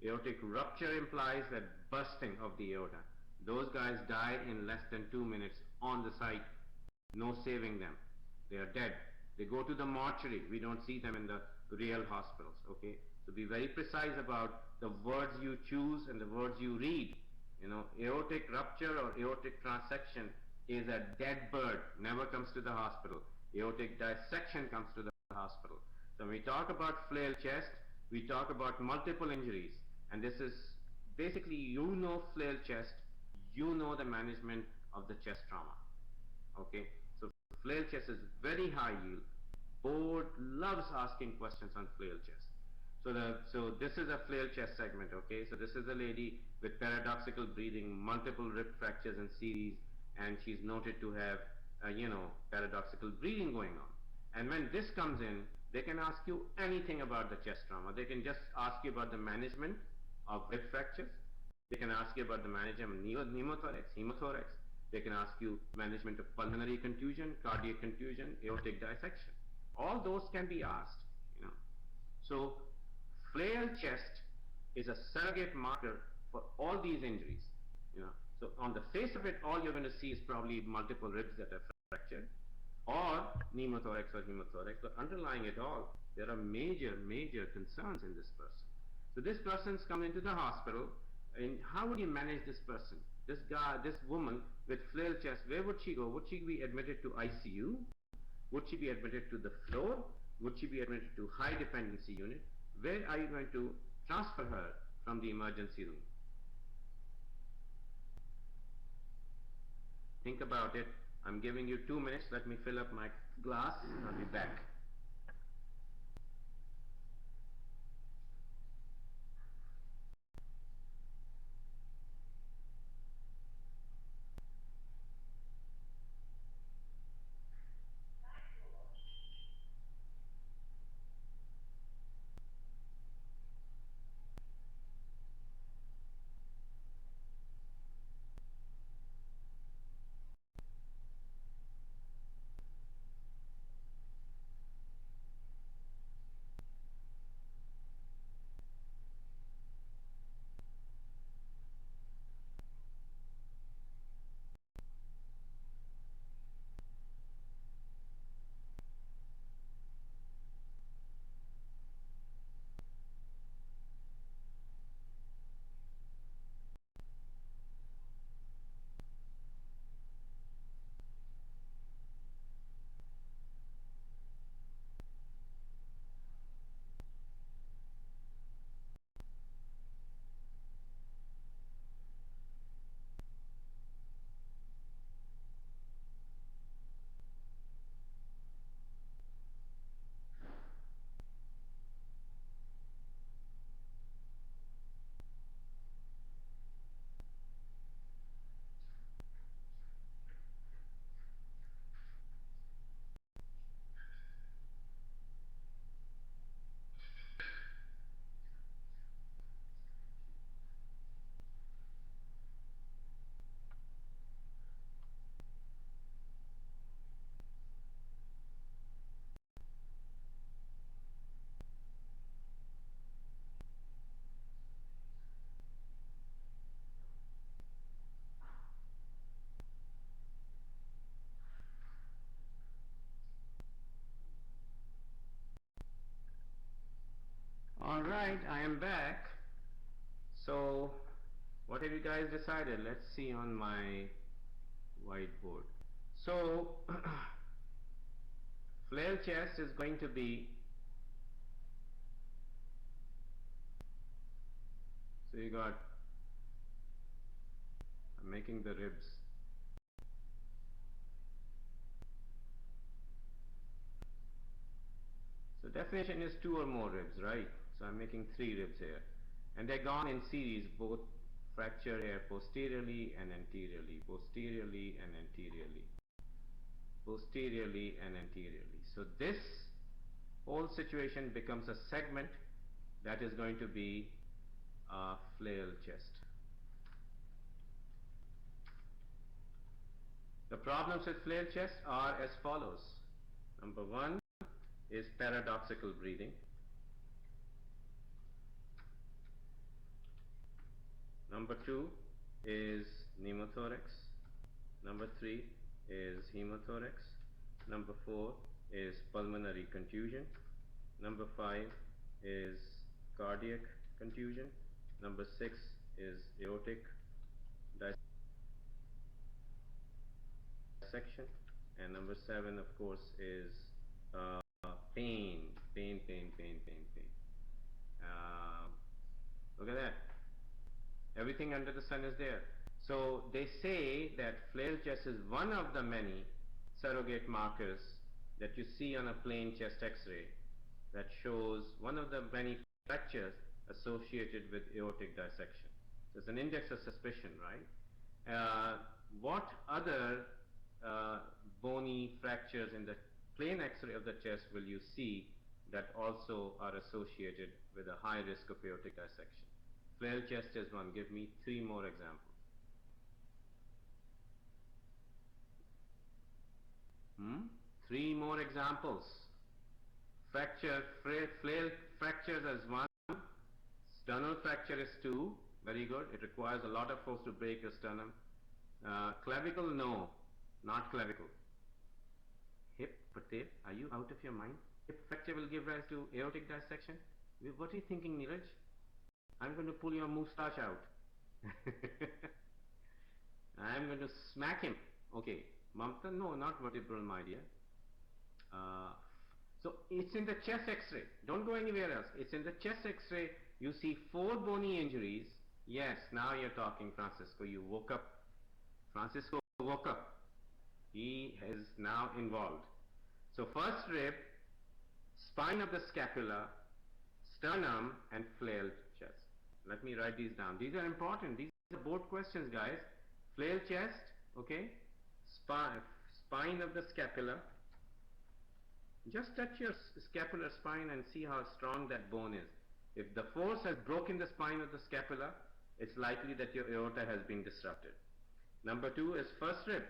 Aortic rupture implies that bursting of the aorta. Those guys die in less than 2 minutes on the site. No saving them. They are dead. They go to the mortuary. We don't see them in the real hospitals. Okay? So be very precise about the words you choose and the words you read. You know, aortic rupture or aortic transection is a dead bird, never comes to the hospital. Aortic dissection comes to the hospital. So when we talk about flail chest, we talk about multiple injuries. And this is basically, you know flail chest, you know the management of the chest trauma. Okay, so flail chest is very high yield. Board loves asking questions on flail chest. So this is a flail chest segment, okay? So this is a lady with paradoxical breathing, multiple rib fractures in series, and she's noted to have, paradoxical breathing going on. And when this comes in, they can ask you anything about the chest trauma. They can just ask you about the management of rib fractures. They can ask you about the management of pneumothorax, hemothorax. They can ask you management of pulmonary contusion, cardiac contusion, aortic dissection. All those can be asked, you know. So flail chest is a surrogate marker for all these injuries, you know. So on the face of it, all you're going to see is probably multiple ribs that are fractured, or pneumothorax or hemothorax, but underlying it all, there are major, major concerns in this person. So this person's come into the hospital, and how would you manage this person? This guy, this woman with flail chest, where would she go? Would she be admitted to ICU? Would she be admitted to the floor? Would she be admitted to high dependency unit? Where are you going to transfer her from the emergency room? Think about it. I'm giving you 2 minutes. Let me fill up my glass. I'll be back. All right, I am back. So, what have you guys decided? Let's see on my whiteboard. So, flail chest is going to be, so you got, I'm making the ribs. So definition is 2 or more ribs, right? So I'm making 3 ribs here. And they're gone in series, both fracture here posteriorly and anteriorly, posteriorly and anteriorly, posteriorly and anteriorly. So this whole situation becomes a segment that is going to be a flail chest. The problems with flail chest are as follows. Number 1 is paradoxical breathing. Number 2 is pneumothorax. Number 3 is hemothorax. Number 4 is pulmonary contusion. Number 5 is cardiac contusion. Number 6 is aortic dissection. And number 7, of course, is pain. Pain, pain, pain, pain, pain. Look at that. Everything under the sun is there. So they say that flared chest is one of the many surrogate markers that you see on a plain chest X-ray that shows one of the many fractures associated with aortic dissection. So it's an index of suspicion, right? What other bony fractures in the plain X-ray of the chest will you see that also are associated with a high risk of aortic dissection? Flared chest is one. Give me 3 more examples. 3 more examples. Flared fractures as 1. Sternal fracture is 2. Very good. It requires a lot of force to break your sternum. Clavicle, no. Not clavicle. Hip, patella, are you out of your mind? Hip fracture will give rise to aortic dissection? What are you thinking, Neeraj? I'm going to pull your moustache out. I'm going to smack him. Okay. Mamta, no, not vertebral, my dear. So it's in the chest X-ray. Don't go anywhere else. It's in the chest X-ray. You see 4 bony injuries. Yes, now you're talking, Francisco. You woke up. Francisco woke up. He is now involved. So first rib, spine of the scapula, sternum, and flared chest. Let me write these down. These are important. These are board questions, guys. Flared chest, okay? Spine of the scapula. Just touch your scapular spine and see how strong that bone is. If the force has broken the spine of the scapula, it's likely that your aorta has been disrupted. Number 2 is first rib.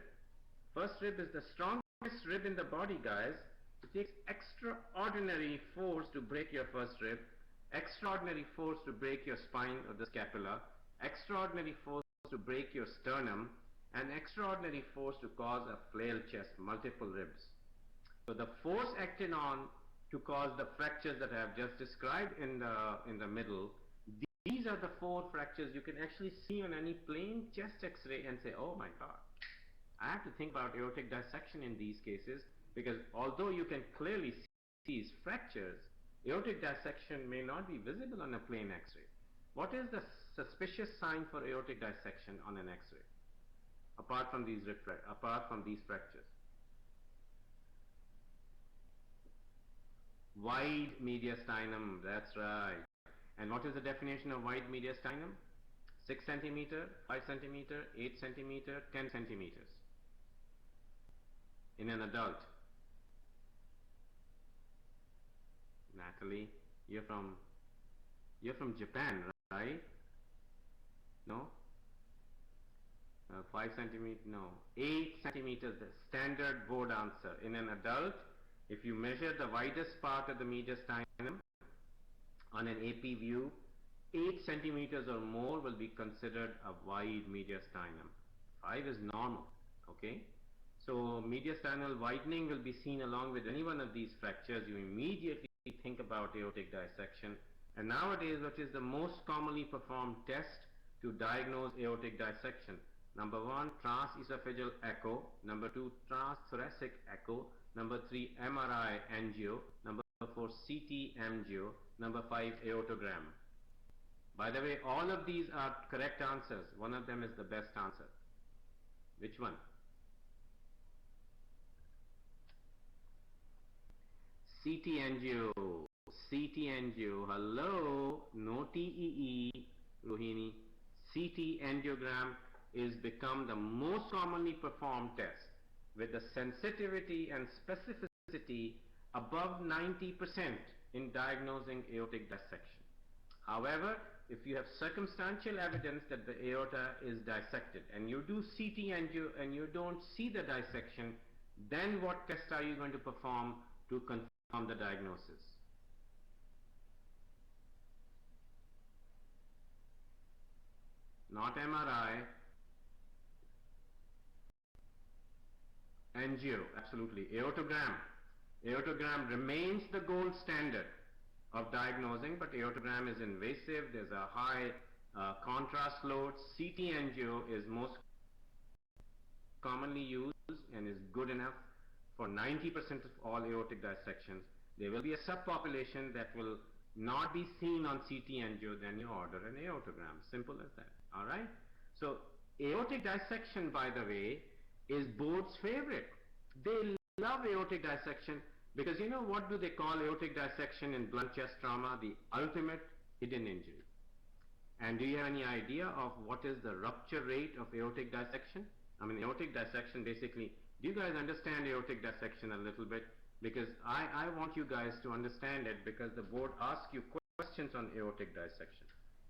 First rib is the strongest rib in the body, guys. It takes extraordinary force to break your first rib, extraordinary force to break your spine of the scapula, extraordinary force to break your sternum, and extraordinary force to cause a flared chest, multiple ribs. So the force acted on to cause the fractures that I have just described in the middle, these are the 4 fractures you can actually see on any plain chest X-ray and say, oh my God, I have to think about aortic dissection in these cases, because although you can clearly see these fractures, aortic dissection may not be visible on a plain X-ray. What is the suspicious sign for aortic dissection on an X-ray, apart from these fractures? Wide mediastinum, that's right. And what is the definition of wide mediastinum? 6 centimeter, 5 centimeter, 8 centimeter, 10 centimeters in an adult. Natalie, you're from Japan, right? No? 5 centimeter, no. 8 centimeters, the standard board answer. In an adult, if you measure the widest part of the mediastinum on an AP view, 8 centimeters or more will be considered a wide mediastinum. 5 is normal, okay? So mediastinal widening will be seen along with any one of these fractures. You immediately think about aortic dissection. And nowadays, what is the most commonly performed test to diagnose aortic dissection? Number 1, transesophageal echo. Number 2, transthoracic echo. Number 3, MRI angio. Number 4, CT angio. Number 5, aortogram. By the way, all of these are correct answers. One of them is the best answer. Which one? CT angio. CT angio. Hello. No TEE, Rohini. CT angiogram is become the most commonly performed test with the sensitivity and specificity above 90% in diagnosing aortic dissection. However, if you have circumstantial evidence that the aorta is dissected and you do CT angio and you don't see the dissection, then what test are you going to perform to confirm the diagnosis? Not MRI. Angio, absolutely. Aortogram. Aortogram remains the gold standard of diagnosing, but aortogram is invasive. There's a high Contrast load, CT angio is most commonly used and is good enough for 90% of all aortic dissections. There will be a subpopulation that will not be seen on CT angio, then you order an aortogram. Simple as that. Alright? So, aortic dissection, by the way, is board's favorite. They love aortic dissection because you know what do they call aortic dissection in blunt chest trauma? The ultimate hidden injury. And do you have any idea of what is the rupture rate of aortic dissection? I mean, aortic dissection basically, do you guys understand aortic dissection a little bit? Because I want you guys to understand it because the board asks you questions on aortic dissection.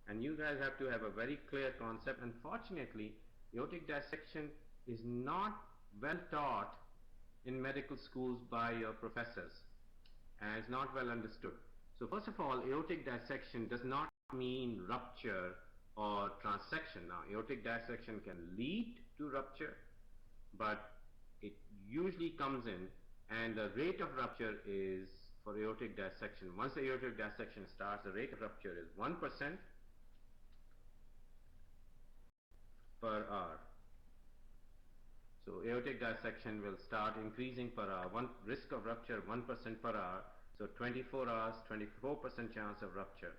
And you guys have to have a very clear concept. Unfortunately, aortic dissection is not well taught in medical schools by your professors and it's not well understood. So first of all, aortic dissection does not mean rupture or transection. Now, aortic dissection can lead to rupture, but it usually comes in, and the rate of rupture is for aortic dissection. Once the aortic dissection starts, the rate of rupture is 1% per hour. So aortic dissection will start increasing per hour. Risk of rupture 1% per hour. So 24 hours, 24% chance of rupture.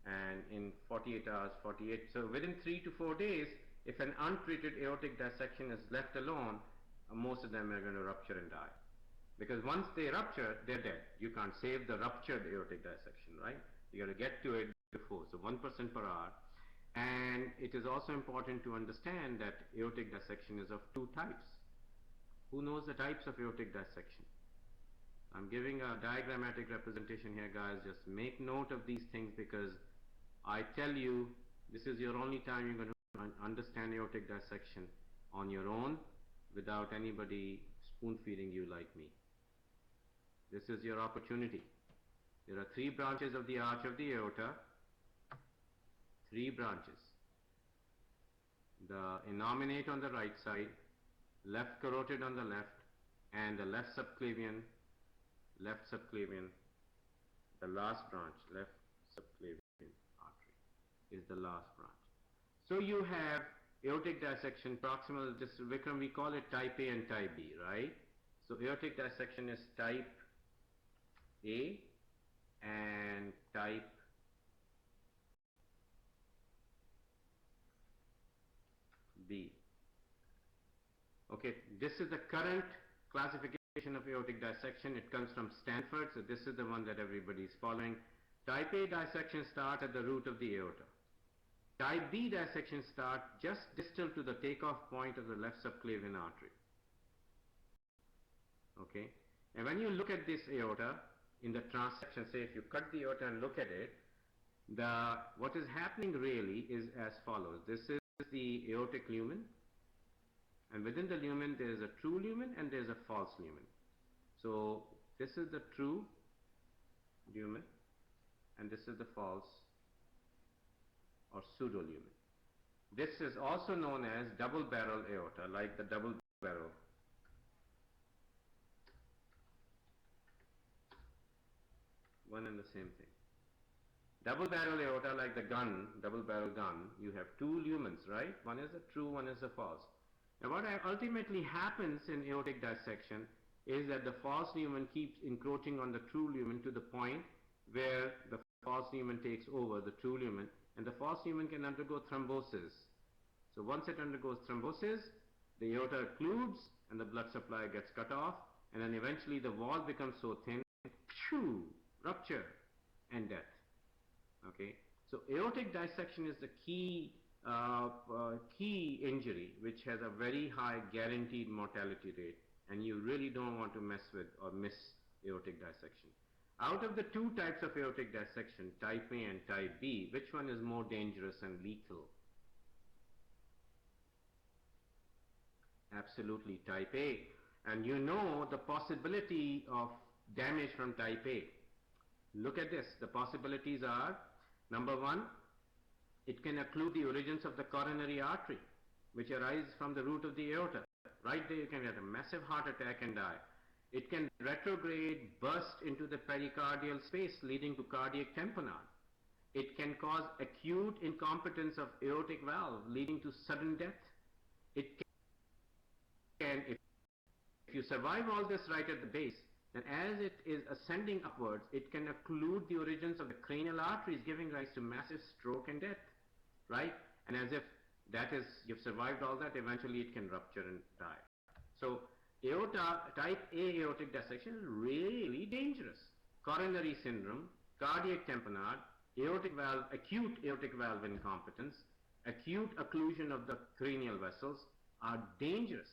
And in 48 hours, 48. So within 3 to 4 days, if an untreated aortic dissection is left alone, most of them are going to rupture and die. Because once they rupture, they're dead. You can't save the ruptured aortic dissection, right? You got to get to it before. So 1% per hour. And it is also important to understand that aortic dissection is of two types. Who knows the types of aortic dissection? I'm giving a diagrammatic representation here, guys. Just make note of these things because I tell you, this is your only time you're going to understand aortic dissection on your own without anybody spoon feeding you like me. This is your opportunity. There are 3 branches of the arch of the aorta. 3 branches. The innominate on the right side, left carotid on the left, and the left subclavian, the last branch, left subclavian artery is the last branch. So you have aortic dissection, proximal, just Vikram, we call it type A and type B, right? So aortic dissection is type A and type B. Okay, this is the current classification of aortic dissection. It comes from Stanford, so this is the one that everybody is following. Type A dissection start at the root of the aorta. Type B dissection start just distal to the takeoff point of the left subclavian artery. Okay, and when you look at this aorta in the transection, say if you cut the aorta and look at it, what is happening really is as follows. This is the aortic lumen, and within the lumen there is a true lumen and there is a false lumen. So this is the true lumen and this is the false or pseudo lumen. This is also known as double barrel aorta, like the double barrel. One and the same thing. Double barrel aorta, like the gun, double barrel gun, you have 2 lumens, right? One is the true, one is the false. Now what ultimately happens in aortic dissection is that the false lumen keeps encroaching on the true lumen to the point where the false lumen takes over the true lumen, and the false lumen can undergo thrombosis. So once it undergoes thrombosis, the aorta occludes and the blood supply gets cut off, and then eventually the wall becomes so thin, rupture and death. Okay, so aortic dissection is the key injury which has a very high guaranteed mortality rate, and you really don't want to mess with or miss aortic dissection. Out of the 2 types of aortic dissection, type A and type B, which one is more dangerous and lethal? Absolutely type A. And you know the possibility of damage from type A. Look at this. The possibilities are, number 1, it can occlude the origins of the coronary artery, which arise from the root of the aorta. Right there you can get a massive heart attack and die. It can retrograde, burst into the pericardial space, leading to cardiac tamponade. It can cause acute incompetence of aortic valve, leading to sudden death. It can, if you survive all this right at the base, then as it is ascending upwards, it can occlude the origins of the cranial arteries, giving rise to massive stroke and death, right? And as if that is, you've survived all that, eventually it can rupture and die. So type A aortic dissection is really dangerous. Coronary syndrome, cardiac tamponade, aortic valve, acute aortic valve incompetence, acute occlusion of the cranial vessels are dangerous.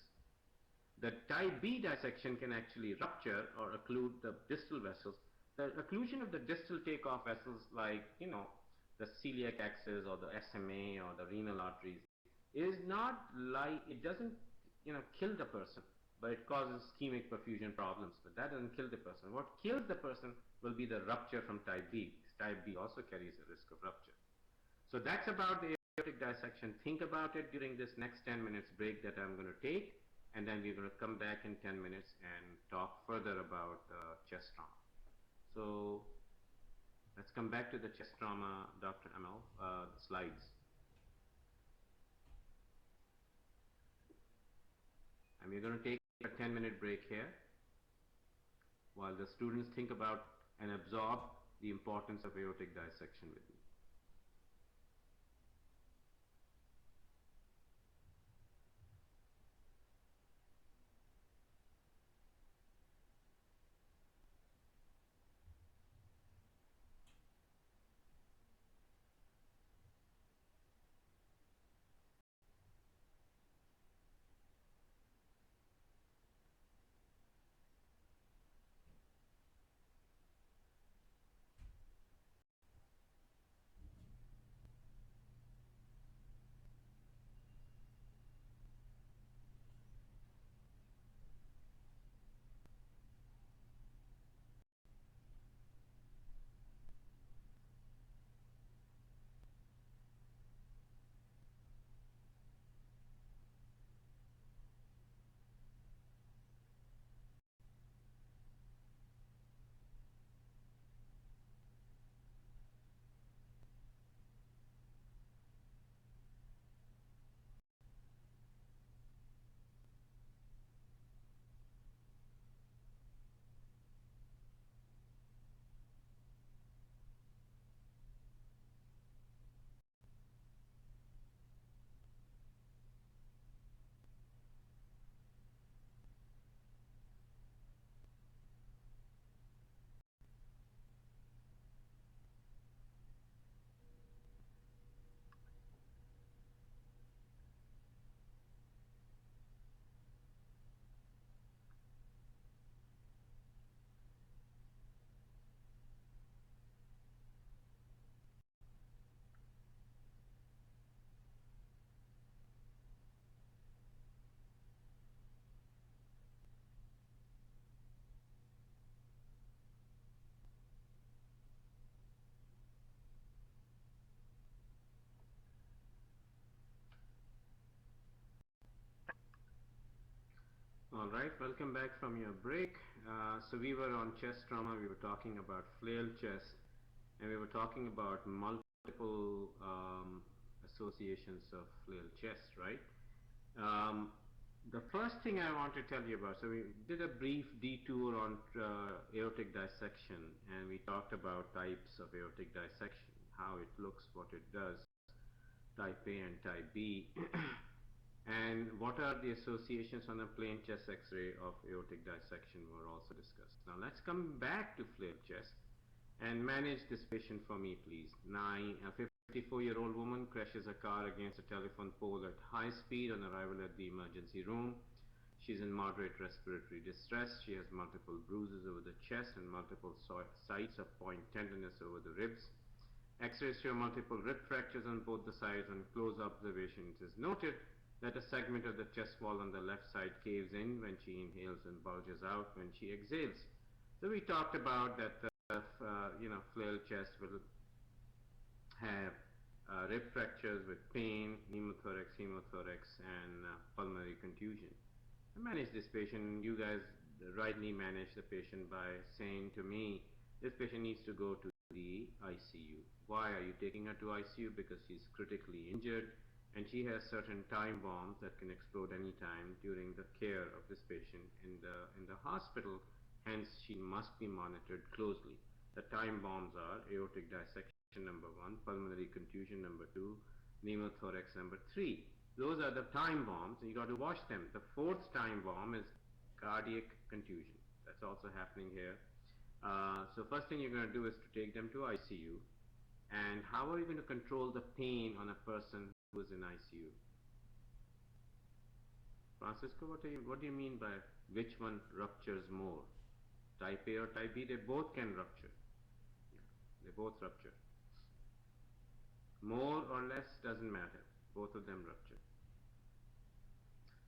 The type B dissection can actually rupture or occlude the distal vessels. The occlusion of the distal takeoff vessels, like, the celiac axis or the SMA or the renal arteries, is not like, it doesn't, kill the person, but it causes ischemic perfusion problems. But that doesn't kill the person. What kills the person will be the rupture from type B. Type B also carries a risk of rupture. So that's about the aortic dissection. Think about it during this next 10 minutes break that I'm going to take. And then we're going to come back in 10 minutes and talk further about chest trauma. So let's come back to the chest trauma, Dr. Amal, slides. And we're going to take a 10-minute break here while the students think about and absorb the importance of aortic dissection with me. All right, welcome back from your break. So we were on chest trauma, we were talking about flail chest, and we were talking about multiple associations of flail chest, right? The first thing I want to tell you about, so we did a brief detour on aortic dissection, and we talked about types of aortic dissection, how it looks, what it does, type A and type B. And what are the associations on a plain chest x-ray of aortic dissection were also discussed. Now let's come back to flail chest and manage this patient for me, please. A 54-year-old woman crashes a car against a telephone pole at high speed on arrival at the emergency room. She's in moderate respiratory distress. She has multiple bruises over the chest and multiple sites of point tenderness over the ribs. X-rays show multiple rib fractures on both the sides. On close observation, it is noted that a segment of the chest wall on the left side caves in when she inhales and bulges out when she exhales. So we talked about that flail chest will have rib fractures with pain, pneumothorax, hemothorax, and pulmonary contusion. I manage this patient. You guys rightly manage the patient by saying to me, this patient needs to go to the the ICU. Why are you taking her to ICU? Because she's critically injured and she has certain time bombs that can explode any time during the care of this patient in the hospital. Hence, she must be monitored closely. The time bombs are aortic dissection number 1, pulmonary contusion number 2, pneumothorax number 3. Those are the time bombs, and you got to watch them. The fourth time bomb is cardiac contusion. That's also happening here. So first thing you're going to do is to take them to ICU. And how are you going to control the pain on a person who's in ICU? Francisco, what do you mean by which one ruptures more? Type A or type B? They both can rupture. They both rupture. More or less doesn't matter. Both of them rupture.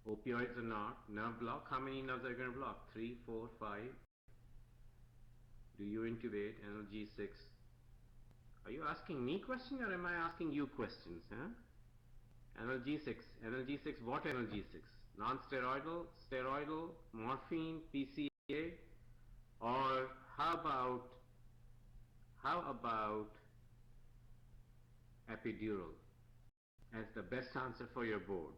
Opioids or not. Nerve block. How many nerves are you going to block? 3, 4, 5. Do you intubate? Analgesics. Are you asking me questions or am I asking you questions? Analgesics. Analgesics. What analgesics? Non-steroidal, steroidal, morphine, PCA, or how about epidural as the best answer for your board,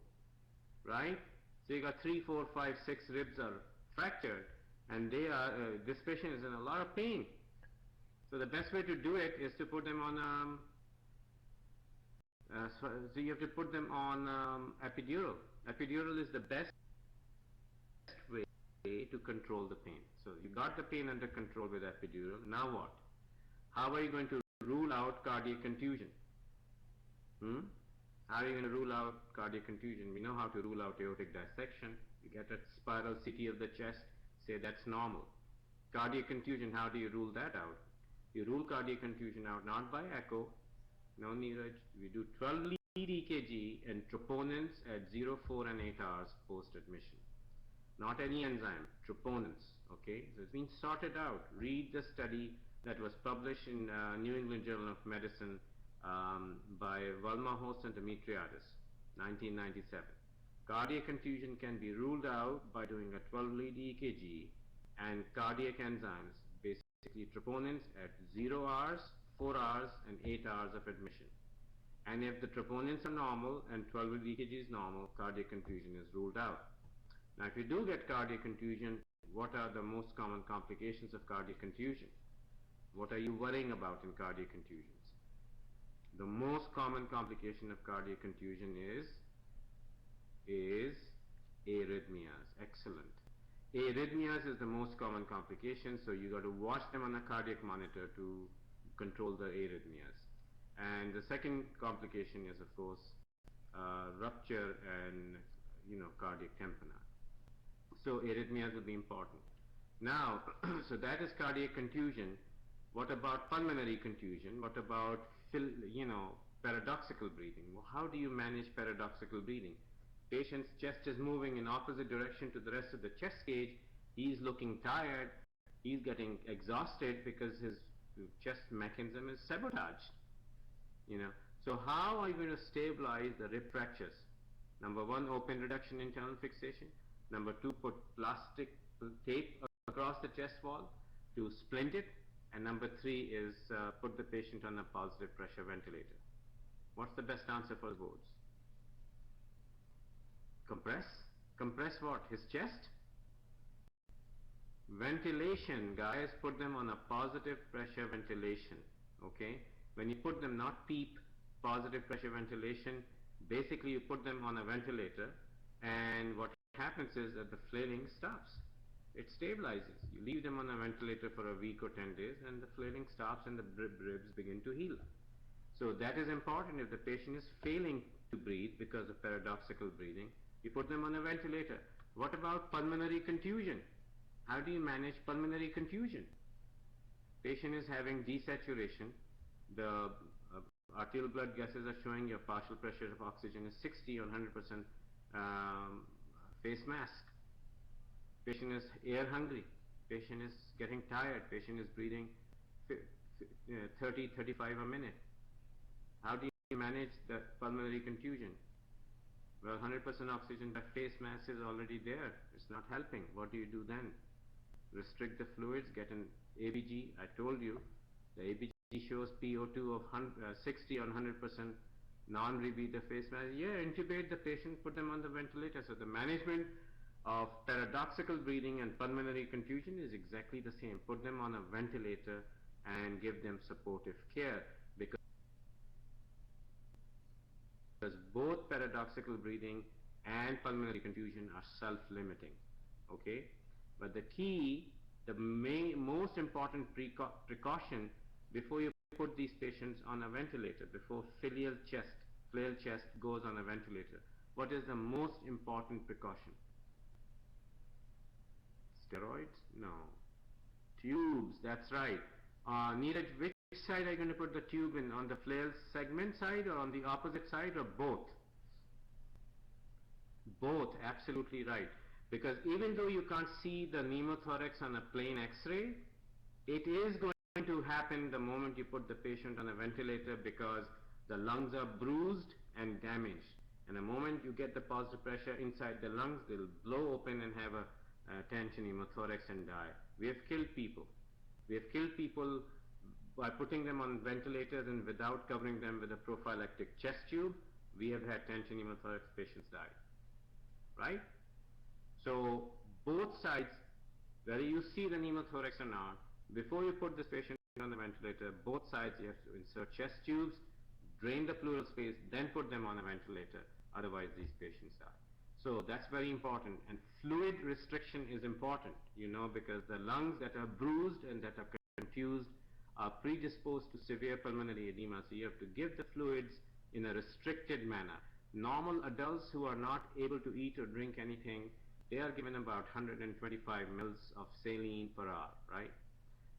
right? So you got 3, 4, 5, 6 ribs are fractured, and this patient is in a lot of pain. So the best way to do it is to put them on so you have to put them on epidural. Epidural is the best way to control the pain. So you got the pain under control with epidural. Now what? How are you going to rule out cardiac contusion? How are you going to rule out cardiac contusion? We know how to rule out aortic dissection. You get a spiral CT of the chest, say that's normal. Cardiac contusion, how do you rule that out? You rule cardiac contusion out not by echo, no Neeraj. We do 12 lead EKG and troponins at 0, 4 and 8 hours post-admission. Not any enzyme, troponins, okay? So it's been sorted out. Read the study that was published in New England Journal of Medicine by Valma-Host and Demetriadis, 1997. Cardiac contusion can be ruled out by doing a 12-lead EKG and cardiac enzymes, basically troponins at 0 hours, 4 hours and 8 hours of admission. And if the troponins are normal and 12-lead EKG is normal, cardiac contusion is ruled out. Now if you do get cardiac contusion, what are the most common complications of cardiac contusion? What are you worrying about in cardiac contusions? The most common complication of cardiac contusion is arrhythmias. Excellent. Arrhythmias is the most common complication, so you got to watch them on a cardiac monitor to control the arrhythmias. And the second complication is, of course, rupture and cardiac tympani. So arrhythmias will be important. Now, so that is cardiac contusion. What about pulmonary contusion? What about paradoxical breathing? Well, how do you manage paradoxical breathing? Patient's chest is moving in opposite direction to the rest of the chest cage. He's looking tired. He's getting exhausted because his chest mechanism is sabotaged. So how are you going to stabilize the rib fractures? Number 1, open reduction internal fixation. Number 2, put plastic tape across the chest wall to splint it. And number 3 is put the patient on a positive pressure ventilator. What's the best answer for the boards? Compress? Compress what? His chest? Ventilation, guys, put them on a positive pressure ventilation. Okay? When you put them, not PEEP, positive pressure ventilation, basically you put them on a ventilator, and what happens is that the flailing stops. It stabilizes. You leave them on a ventilator for a week or 10 days and the flailing stops and the ribs begin to heal. So that is important. If the patient is failing to breathe because of paradoxical breathing, you put them on a ventilator. What about pulmonary contusion? How do you manage pulmonary contusion? Patient is having desaturation. The arterial blood gases are showing your partial pressure of oxygen is 60 on 100% face mask. Patient is air hungry. Patient is getting tired. Patient is breathing 30, 35 a minute. How do you manage the pulmonary contusion? Well, 100% oxygen by face mask is already there. It's not helping. What do you do then? Restrict the fluids, get an ABG. I told you the ABG shows PO2 of 60 on 100% non-rebreather face mask. Yeah, intubate the patient, put them on the ventilator. So the management of paradoxical breathing and pulmonary contusion is exactly the same. Put them on a ventilator and give them supportive care, because both paradoxical breathing and pulmonary contusion are self-limiting. Okay, but the key, the most important precaution before you put these patients on a ventilator, before flail chest goes on a ventilator, what is the most important precaution? Steroids? No. Tubes, that's right. Neeraj, which side are you going to put the tube in? On the flail segment side or on the opposite side, or both? Both, absolutely right. Because even though you can't see the pneumothorax on a plain X-ray, it is going to happen the moment you put the patient on a ventilator, because the lungs are bruised and damaged. And the moment you get the positive pressure inside the lungs, they'll blow open and have a tension pneumothorax and die. We have killed people. We have killed people by putting them on ventilators and without covering them with a prophylactic chest tube. We have had tension pneumothorax patients die. Right? So both sides, whether you see the pneumothorax or not, before you put this patient on the ventilator, both sides you have to insert chest tubes, drain the pleural space, then put them on a ventilator. Otherwise these patients die. So that's very important. And fluid restriction is important, because the lungs that are bruised and that are confused are predisposed to severe pulmonary edema. So you have to give the fluids in a restricted manner. Normal adults who are not able to eat or drink anything, they are given about 125 mils of saline per hour, right?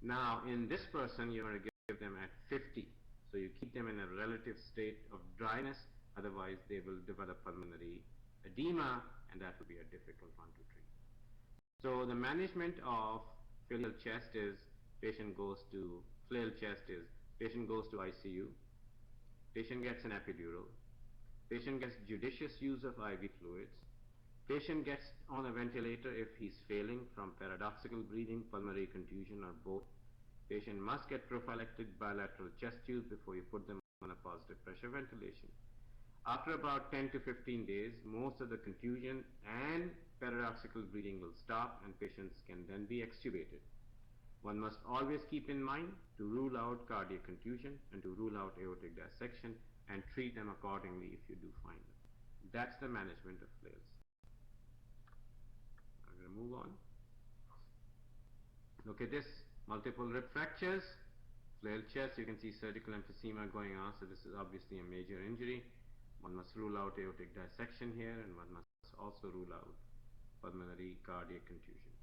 Now, in this person, you are going to give them at 50. So you keep them in a relative state of dryness, otherwise they will develop pulmonary edema, and that will be a difficult one to treat. So the management of flail chest is, patient goes to ICU, patient gets an epidural, patient gets judicious use of IV fluids, patient gets on a ventilator if he's failing from paradoxical breathing, pulmonary contusion, or both. Patient must get prophylactic bilateral chest tubes before you put them on a positive pressure ventilation. After about 10 to 15 days, most of the contusion and paradoxical breathing will stop and patients can then be extubated. One must always keep in mind to rule out cardiac contusion and to rule out aortic dissection and treat them accordingly if you do find them. That's the management of flails. I'm going to move on. Look at this, multiple rib fractures, flail chest, you can see surgical emphysema going on, so this is obviously a major injury. One must rule out aortic dissection here, and one must also rule out pulmonary cardiac contusions.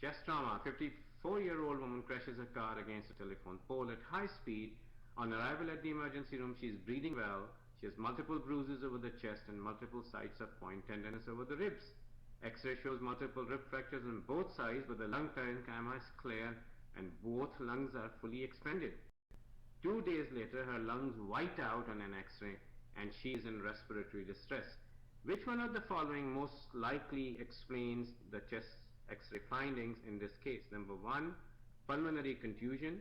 Chest trauma, 54-year-old woman crashes a car against a telephone pole at high speed. On arrival at the emergency room, she is breathing well. She has multiple bruises over the chest and multiple sites of point tenderness over the ribs. X-ray shows multiple rib fractures on both sides, but the lung parenchyma is clear and both lungs are fully expanded. 2 days later, her lungs white out on an X-ray and she is in respiratory distress. Which one of the following most likely explains the chest X-ray findings in this case? Number 1, pulmonary contusion.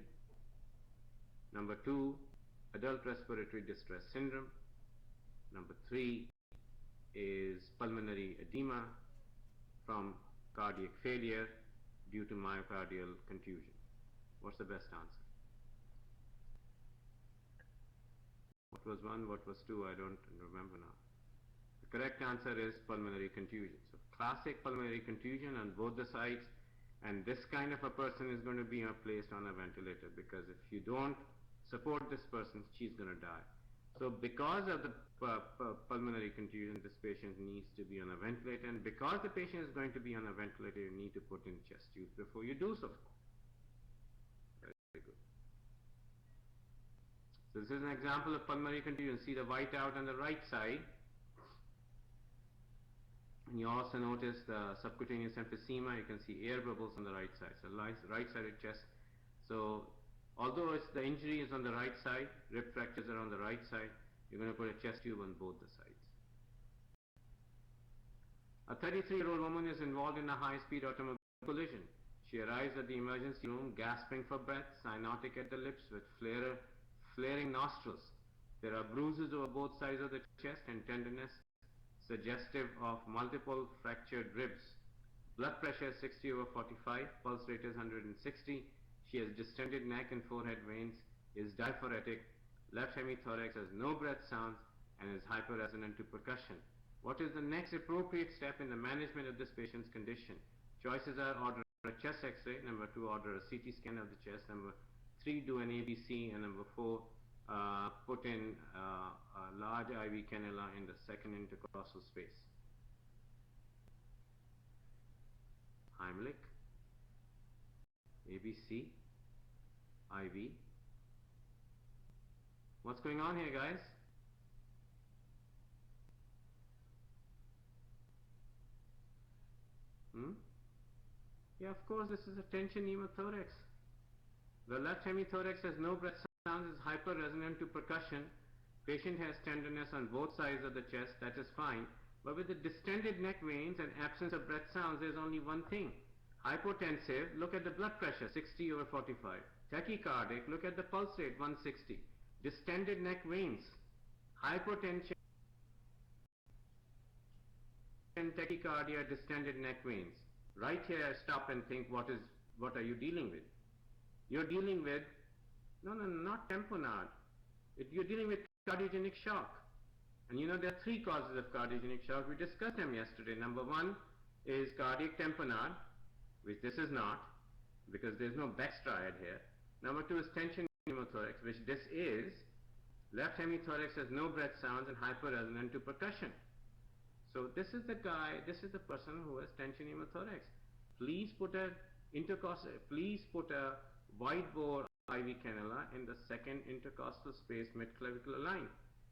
Number 2, adult respiratory distress syndrome. Number 3 is pulmonary edema from cardiac failure due to myocardial contusion. What's the best answer? What was 1, what was 2? I don't remember now. The correct answer is pulmonary contusion. So classic pulmonary contusion on both the sides, and this kind of a person is going to be placed on a ventilator, because if you don't support this person, she's going to die. So because of the pulmonary contusion, this patient needs to be on a ventilator, and because the patient is going to be on a ventilator, you need to put in chest tubes before you do so. Very good. So this is an example of pulmonary contusion. See the white out on the right side. And you also notice the subcutaneous emphysema. You can see air bubbles on the right side. So right-sided chest. So although the injury is on the right side, rib fractures are on the right side, you're going to put a chest tube on both the sides. A 33-year-old woman is involved in a high-speed automobile collision. She arrives at the emergency room gasping for breath, cyanotic at the lips with flaring nostrils. There are bruises over both sides of the chest and tenderness suggestive of multiple fractured ribs. Blood pressure is 60 over 45, pulse rate is 160. She has distended neck and forehead veins, is diphoretic, left hemithorax has no breath sounds, and is hyperresonant to percussion. What is the next appropriate step in the management of this patient's condition? Choices are order a chest x-ray, number 2 order a CT scan of the chest, number 3 do an ABC, and number 4 put in a large IV cannula in the second intercostal space. Heimlich, ABC, IV. What's going on here, guys? Yeah, of course, this is a tension pneumothorax. The left hemithorax has no breath sounds, is hyperresonant to percussion. Patient has tenderness on both sides of the chest, that is fine. But with the distended neck veins and absence of breath sounds, there's only one thing. Hypotensive, look at the blood pressure, 60 over 45. Tachycardic, look at the pulse rate, 160. Distended neck veins. Hypotension, tachycardia, distended neck veins. Right here, stop and think, what are you dealing with? You're dealing with, no, not tamponade. You're dealing with cardiogenic shock. And you know there are 3 causes of cardiogenic shock. We discussed them yesterday. Number 1 is cardiac tamponade, which this is not, because there's no Beck's triad here. Number 2 is tension pneumothorax, which this is. Left hemithorax has no breath sounds and hyperresonant to percussion. So this is the guy, this is the person who has tension pneumothorax. Please put a wide bore IV cannula in the second intercostal space mid-clavicular line.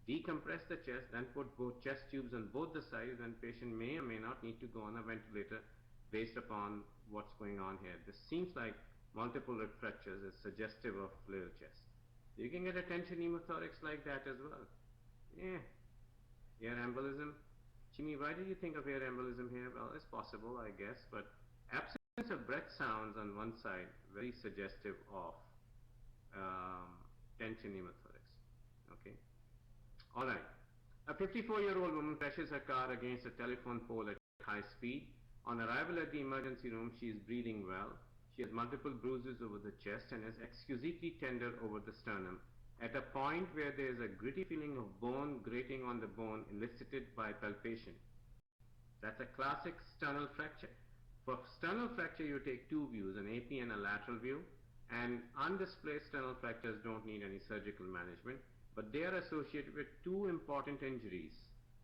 Decompress the chest, then put both chest tubes on both the sides, and patient may or may not need to go on a ventilator based upon what's going on here. This seems like multiple rib fractures is suggestive of little chest. You can get a tension pneumothorax like that as well. Yeah. Air embolism. Jimmy, why did you think of air embolism here? Well, it's possible, I guess, but absence of breath sounds on one side, very suggestive of tension pneumothorax. Okay. All right. A 54-year-old woman crashes her car against a telephone pole at high speed. On arrival at the emergency room, she is breathing well. She has multiple bruises over the chest and is exquisitely tender over the sternum, at a point where there is a gritty feeling of bone grating on the bone elicited by palpation. That's a classic sternal fracture. For sternal fracture, you take 2 views, an AP and a lateral view, and undisplaced sternal fractures don't need any surgical management, but they are associated with 2 important injuries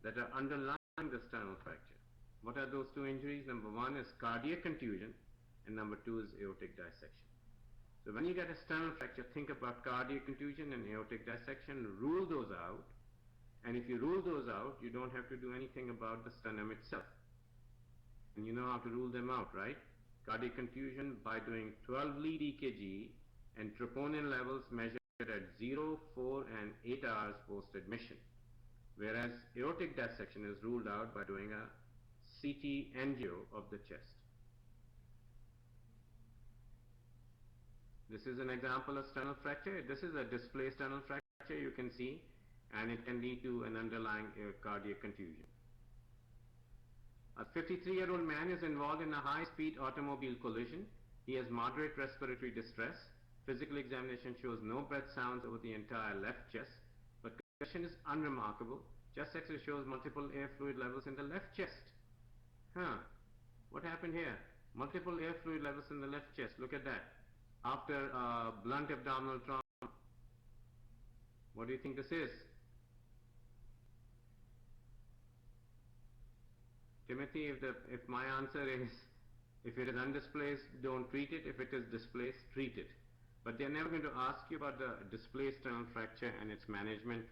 that are underlying the sternal fracture. What are those 2 injuries? Number 1 is cardiac contusion, and number 2 is aortic dissection. So when you get a sternal fracture, think about cardiac contusion and aortic dissection, rule those out, and if you rule those out, you don't have to do anything about the sternum itself. And you know how to rule them out, right? Cardiac contusion by doing 12 lead EKG and troponin levels measured at 0, 4 and 8 hours post-admission. Whereas aortic dissection is ruled out by doing a CT angio of the chest. This is an example of sternal fracture. This is a displaced sternal fracture, you can see, and it can lead to an underlying cardiac contusion. A 53-year-old man is involved in a high-speed automobile collision. He has moderate respiratory distress. Physical examination shows no breath sounds over the entire left chest, but condition is unremarkable. Chest X-ray shows multiple air fluid levels in the left chest. What happened here? Multiple air fluid levels in the left chest. Look at that. After blunt abdominal trauma. What do you think this is? Timothy, if my answer is, if it is undisplaced, don't treat it. If it is displaced, treat it. But they're never going to ask you about the displaced sternal fracture and its management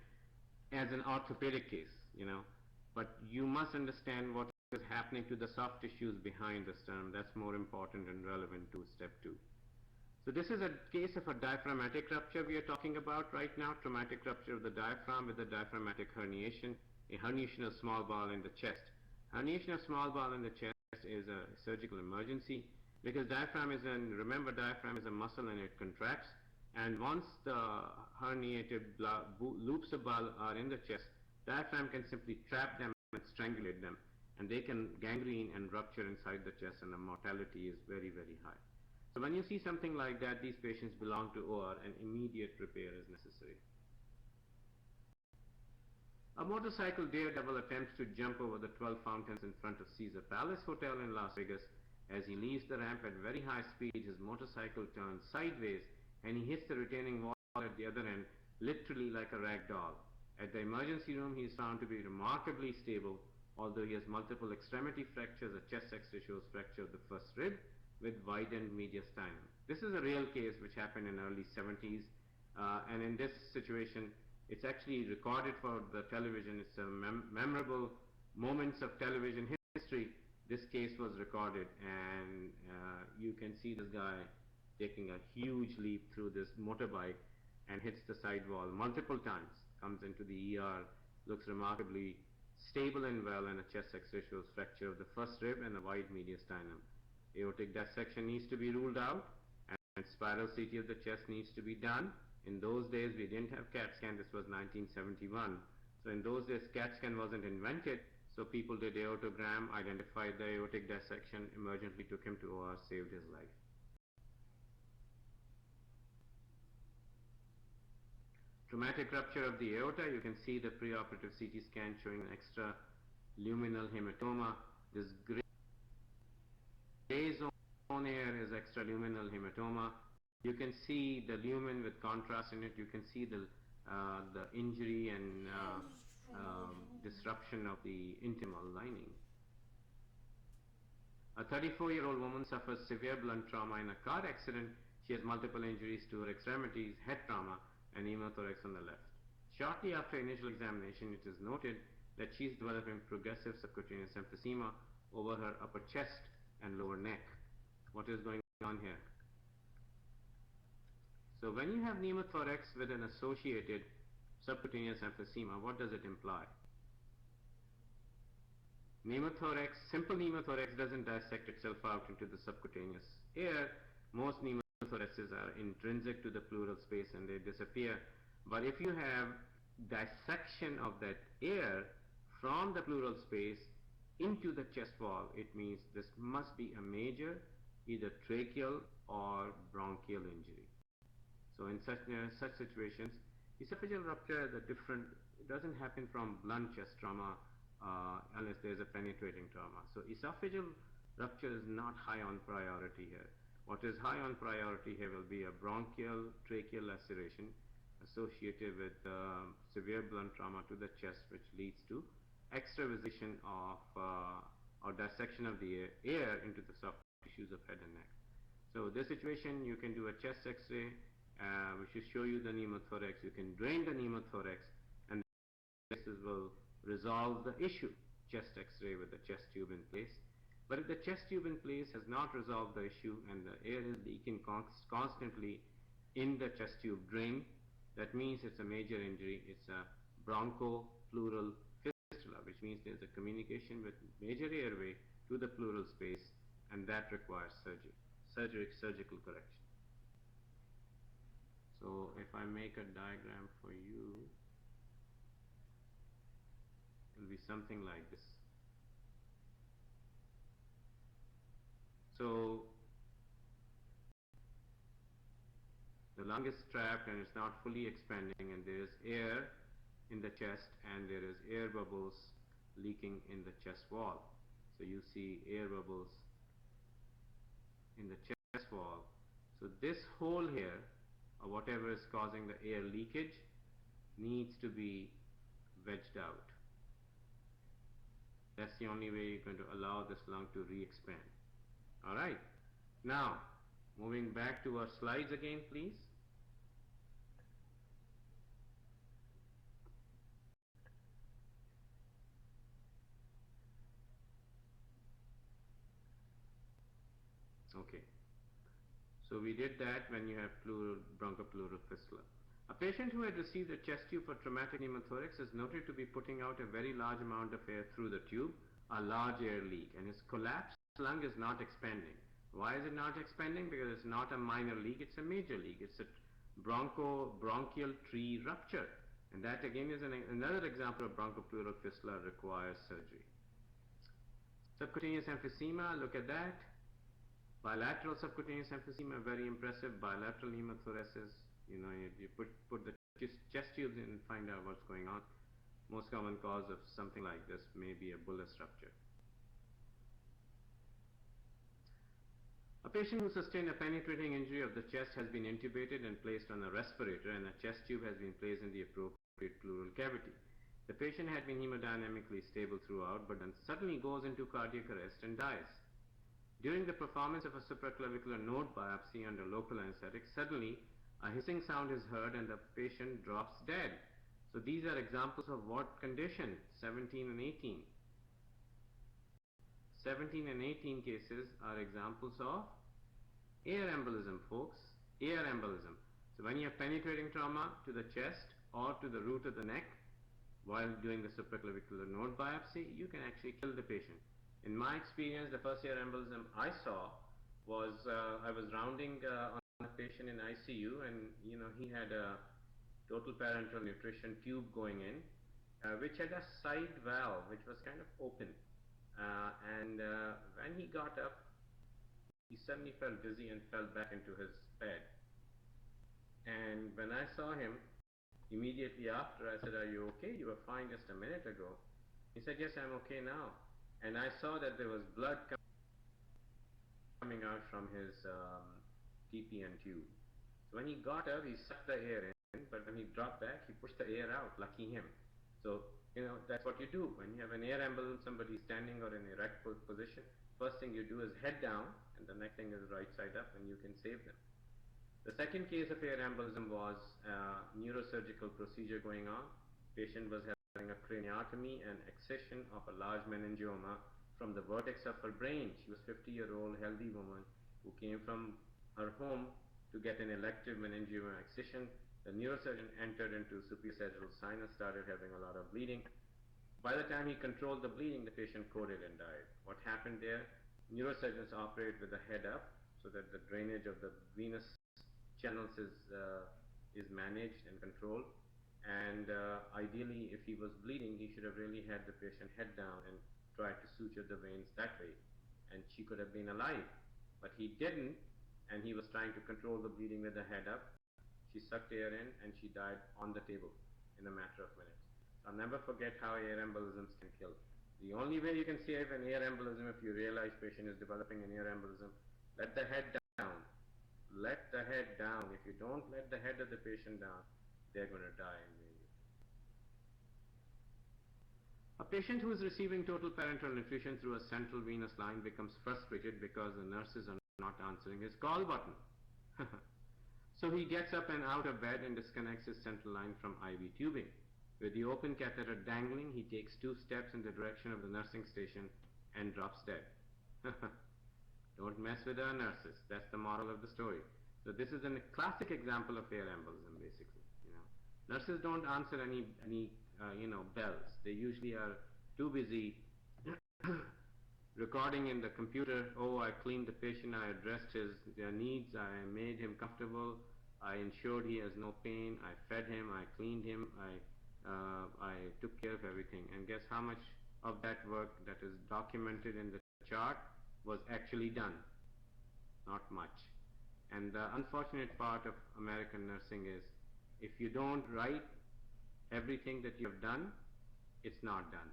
as an orthopedic case, you know. But you must understand what is happening to the soft tissues behind the sternum. That's more important and relevant to step 2. So this is a case of a diaphragmatic rupture we are talking about right now, traumatic rupture of the diaphragm with a diaphragmatic herniation, a herniation of small bowel in the chest. Herniation of small bowel in the chest is a surgical emergency. Because diaphragm is remember diaphragm is a muscle and it contracts, and once the herniated loops of bowel are in the chest, diaphragm can simply trap them and strangulate them, and they can gangrene and rupture inside the chest, and the mortality is very, very high. So when you see something like that, these patients belong to OR and immediate repair is necessary. A motorcycle daredevil attempts to jump over the 12 fountains in front of Caesar Palace Hotel in Las Vegas. As he leaves the ramp at very high speed, his motorcycle turns sideways and he hits the retaining wall at the other end, literally like a rag doll. At the emergency room, he is found to be remarkably stable, although he has multiple extremity fractures. A chest X-ray shows fracture of the first rib with widened mediastinum. This is a real case which happened in early 70s, and in this situation, it's actually recorded for the television. It's a memorable moments of television history. This case was recorded, and you can see this guy taking a huge leap through this motorbike and hits the side wall multiple times, comes into the ER, looks remarkably stable and well, and a chest X-ray shows fracture of the first rib and a wide mediastinum. Aortic dissection needs to be ruled out, and spiral CT of the chest needs to be done. In those days, we didn't have CAT scan. This was 1971. So in those days, CAT scan wasn't invented. So people did aortogram, identified the aortic dissection, emergently took him to OR, saved his life. Traumatic rupture of the aorta. You can see the preoperative CT scan showing an extra luminal hematoma. This gray zone here is extraluminal hematoma. You can see the lumen with contrast in it. You can see the injury and disruption of the intimal lining. A 34-year-old woman suffers severe blunt trauma in a car accident. She has multiple injuries to her extremities, head trauma, and pneumothorax on the left. Shortly after initial examination, it is noted that she is developing progressive subcutaneous emphysema over her upper chest and lower neck. What is going on here? So when you have pneumothorax with an associated subcutaneous emphysema, what does it imply? Pneumothorax, simple pneumothorax doesn't dissect itself out into the subcutaneous air. Most pneumothoraxes are intrinsic to the pleural space and they disappear. But if you have dissection of that air from the pleural space into the chest wall, it means this must be a major, either tracheal or bronchial injury. So in such situations, esophageal rupture is different. It doesn't happen from blunt chest trauma unless there's a penetrating trauma. So esophageal rupture is not high on priority here. What is high on priority here will be a bronchial tracheal laceration associated with severe blunt trauma to the chest, which leads to extravasation of or dissection of the air into the soft tissues of head and neck. So this situation, you can do a chest X-ray, which will show you the pneumothorax. You can drain the pneumothorax, and this will resolve the issue. Chest X-ray with the chest tube in place. But if the chest tube in place has not resolved the issue and the air is leaking constantly in the chest tube drain, that means it's a major injury. It's a bronchopleural fistula, which means there's a communication with major airway to the pleural space, and that requires surgical correction. So if I make a diagram for you, it will be something like this. So the lung is trapped and it's not fully expanding, and there is air in the chest and there is air bubbles leaking in the chest wall. So you see air bubbles in the chest wall. So this hole here, or whatever is causing the air leakage, needs to be wedged out. That's the only way you're going to allow this lung to re-expand. Alright, now moving back to our slides again, please. Okay, so we did that when you have bronchopleural fistula. A patient who had received a chest tube for traumatic pneumothorax is noted to be putting out a very large amount of air through the tube, a large air leak, and his collapsed lung is not expanding. Why is it not expanding? Because it's not a minor leak, it's a major leak. It's a bronchial tree rupture. And that again is another example of bronchopleural fistula requires surgery. Subcutaneous emphysema, look at that. Bilateral subcutaneous emphysema, very impressive. Bilateral hemothoraces, you put the chest tubes in and find out what's going on. Most common cause of something like this may be a bullous rupture. A patient who sustained a penetrating injury of the chest has been intubated and placed on a respirator, and a chest tube has been placed in the appropriate pleural cavity. The patient had been hemodynamically stable throughout, but then suddenly goes into cardiac arrest and dies. During the performance of a supraclavicular node biopsy under local anesthetic, suddenly a hissing sound is heard and the patient drops dead. So these are examples of what condition? 17 and 18. 17 and 18 cases are examples of air embolism, folks. Air embolism. So when you have penetrating trauma to the chest or to the root of the neck while doing the supraclavicular node biopsy, you can actually kill the patient. In my experience, the first air embolism I saw was I was rounding on a patient in ICU, and he had a total parenteral nutrition tube going in, which had a side valve which was kind of open. And when he got up, he suddenly felt dizzy and fell back into his bed. And when I saw him, immediately after, I said, "Are you okay? You were fine just a minute ago." He said, "Yes, I'm okay now." And I saw that there was blood coming out from his TPN tube. So when he got up, he sucked the air in, but when he dropped back, he pushed the air out, lucky him. So that's what you do. When you have an air embolism, somebody standing or in a erect position, first thing you do is head down, and the next thing is right side up, and you can save them. The second case of air embolism was a neurosurgical procedure going on. Patient was having a craniotomy and excision of a large meningioma from the vertex of her brain. She was a 50-year-old healthy woman who came from her home to get an elective meningioma excision. The neurosurgeon entered into superior sagittal sinus, started having a lot of bleeding. By the time he controlled the bleeding, the patient coded and died. What happened there? Neurosurgeons operate with the head up so that the drainage of the venous channels is managed and controlled. And ideally, if he was bleeding, he should have really had the patient head down and tried to suture the veins that way. And she could have been alive. But he didn't, and he was trying to control the bleeding with the head up. She sucked air in and she died on the table in a matter of minutes. I'll never forget how air embolisms can kill. The only way you can save an air embolism, if you realize patient is developing an air embolism, let the head down. Let the head down. If you don't let the head of the patient down, they're going to die immediately. A patient who is receiving total parenteral nutrition through a central venous line becomes frustrated because the nurses are not answering his call button. So he gets up and out of bed and disconnects his central line from IV tubing. With the open catheter dangling, he takes 2 steps in the direction of the nursing station and drops dead. Don't mess with our nurses. That's the moral of the story. So this is a classic example of air embolism, basically. Nurses don't answer any bells. They usually are too busy recording in the computer. Oh, I cleaned the patient, I addressed their needs, I made him comfortable, I ensured he has no pain, I fed him, I cleaned him, I took care of everything. And guess how much of that work that is documented in the chart was actually done? Not much. And the unfortunate part of American nursing is, if you don't write everything that you have done, it's not done.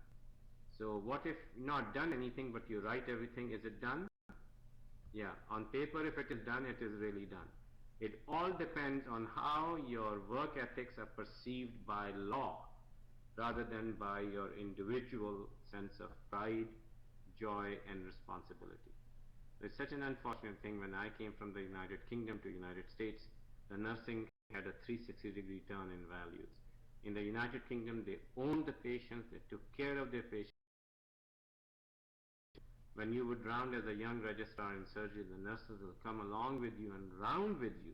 So what if not done anything, but you write everything? Is it done? Yeah, on paper if it is done, it is really done. It all depends on how your work ethics are perceived by law rather than by your individual sense of pride, joy and responsibility. It's such an unfortunate thing. When I came from the United Kingdom to United States, the nursing had a 360-degree turn in values. In the United Kingdom, they owned the patients, they took care of their patients. When you would round as a young registrar in surgery, the nurses will come along with you and round with you,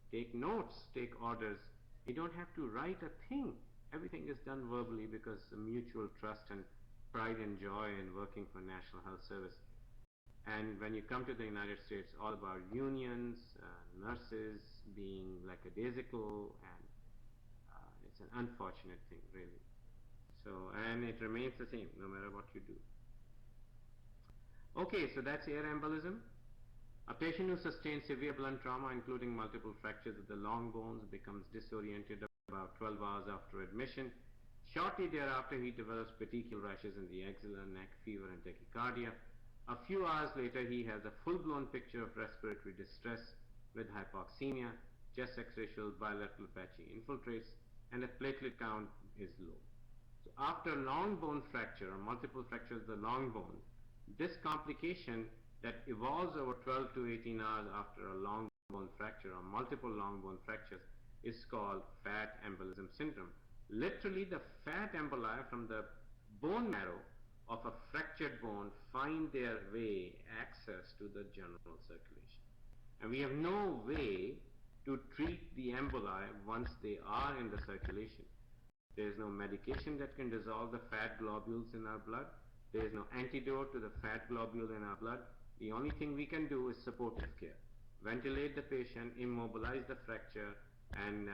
take notes, take orders. You don't have to write a thing. Everything is done verbally because of mutual trust and pride and joy in working for National Health Service. And when you come to the United States, all about unions, nurses being like a daisical, and it's an unfortunate thing, really. So, and it remains the same no matter what you do. Okay, so that's air embolism. A patient who sustains severe blunt trauma, including multiple fractures of the long bones, becomes disoriented about 12 hours after admission. Shortly thereafter, he develops petechial rashes in the axilla, neck, fever, and tachycardia. A few hours later, he has a full-blown picture of respiratory distress with hypoxemia, chest X-ray shows bilateral patchy infiltrates, and the platelet count is low. So after long bone fracture or multiple fractures of the long bone, this complication that evolves over 12 to 18 hours after a long bone fracture or multiple long bone fractures is called fat embolism syndrome. Literally, the fat emboli from the bone marrow of a fractured bone find their way access to the general circulation. And we have no way to treat the emboli once they are in the circulation. There is no medication that can dissolve the fat globules in our blood. There is no antidote to the fat globule in our blood. The only thing we can do is supportive care. Ventilate the patient, immobilize the fracture, and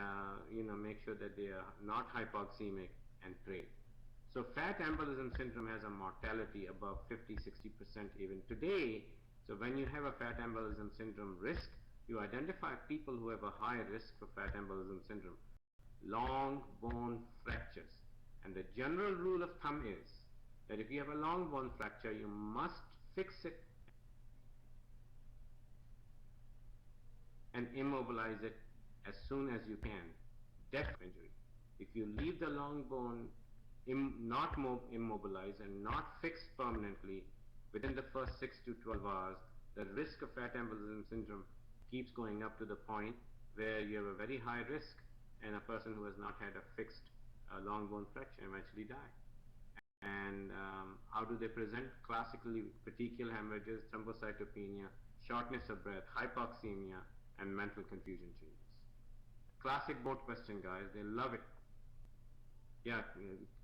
make sure that they are not hypoxemic, and pray. So fat embolism syndrome has a mortality above 50-60% even today. So when you have a fat embolism syndrome risk, you identify people who have a high risk for fat embolism syndrome. Long bone fractures. And the general rule of thumb is that if you have a long bone fracture, you must fix it and immobilize it as soon as you can. Death injury. If you leave the long bone not immobilized and not fixed permanently within the first 6 to 12 hours, the risk of fat embolism syndrome keeps going up to the point where you have a very high risk, and a person who has not had a fixed long bone fracture eventually die. And how do they present? Classically, petechial hemorrhages, thrombocytopenia, shortness of breath, hypoxemia, and mental confusion changes. Classic board question, guys. They love it. Yeah,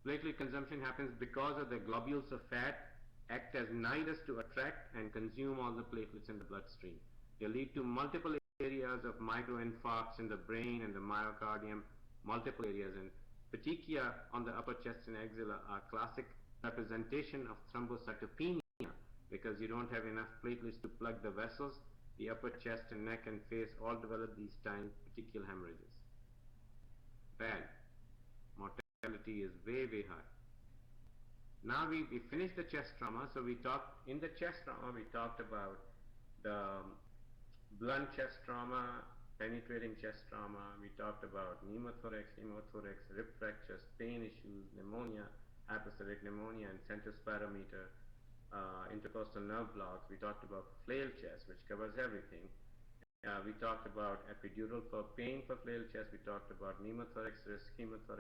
platelet consumption happens because of the globules of fat act as nidus to attract and consume all the platelets in the bloodstream. They lead to multiple areas of microinfarcts in the brain and the myocardium, multiple areas. And petechia on the upper chest and axilla are classic representation of thrombocytopenia because you don't have enough platelets to plug the vessels. The upper chest and neck and face all develop these tiny petechial hemorrhages. Bad. Mortality is way, way high. Now we finished the chest trauma. So in the chest trauma, we talked about the blunt chest trauma, penetrating chest trauma. We talked about pneumothorax, rib fractures, pain issues, pneumonia, hypostotic pneumonia, and centrospirometer, intercostal nerve blocks. We talked about flail chest, which covers everything. We talked about epidural for pain for flail chest. We talked about pneumothorax risk, hemothorax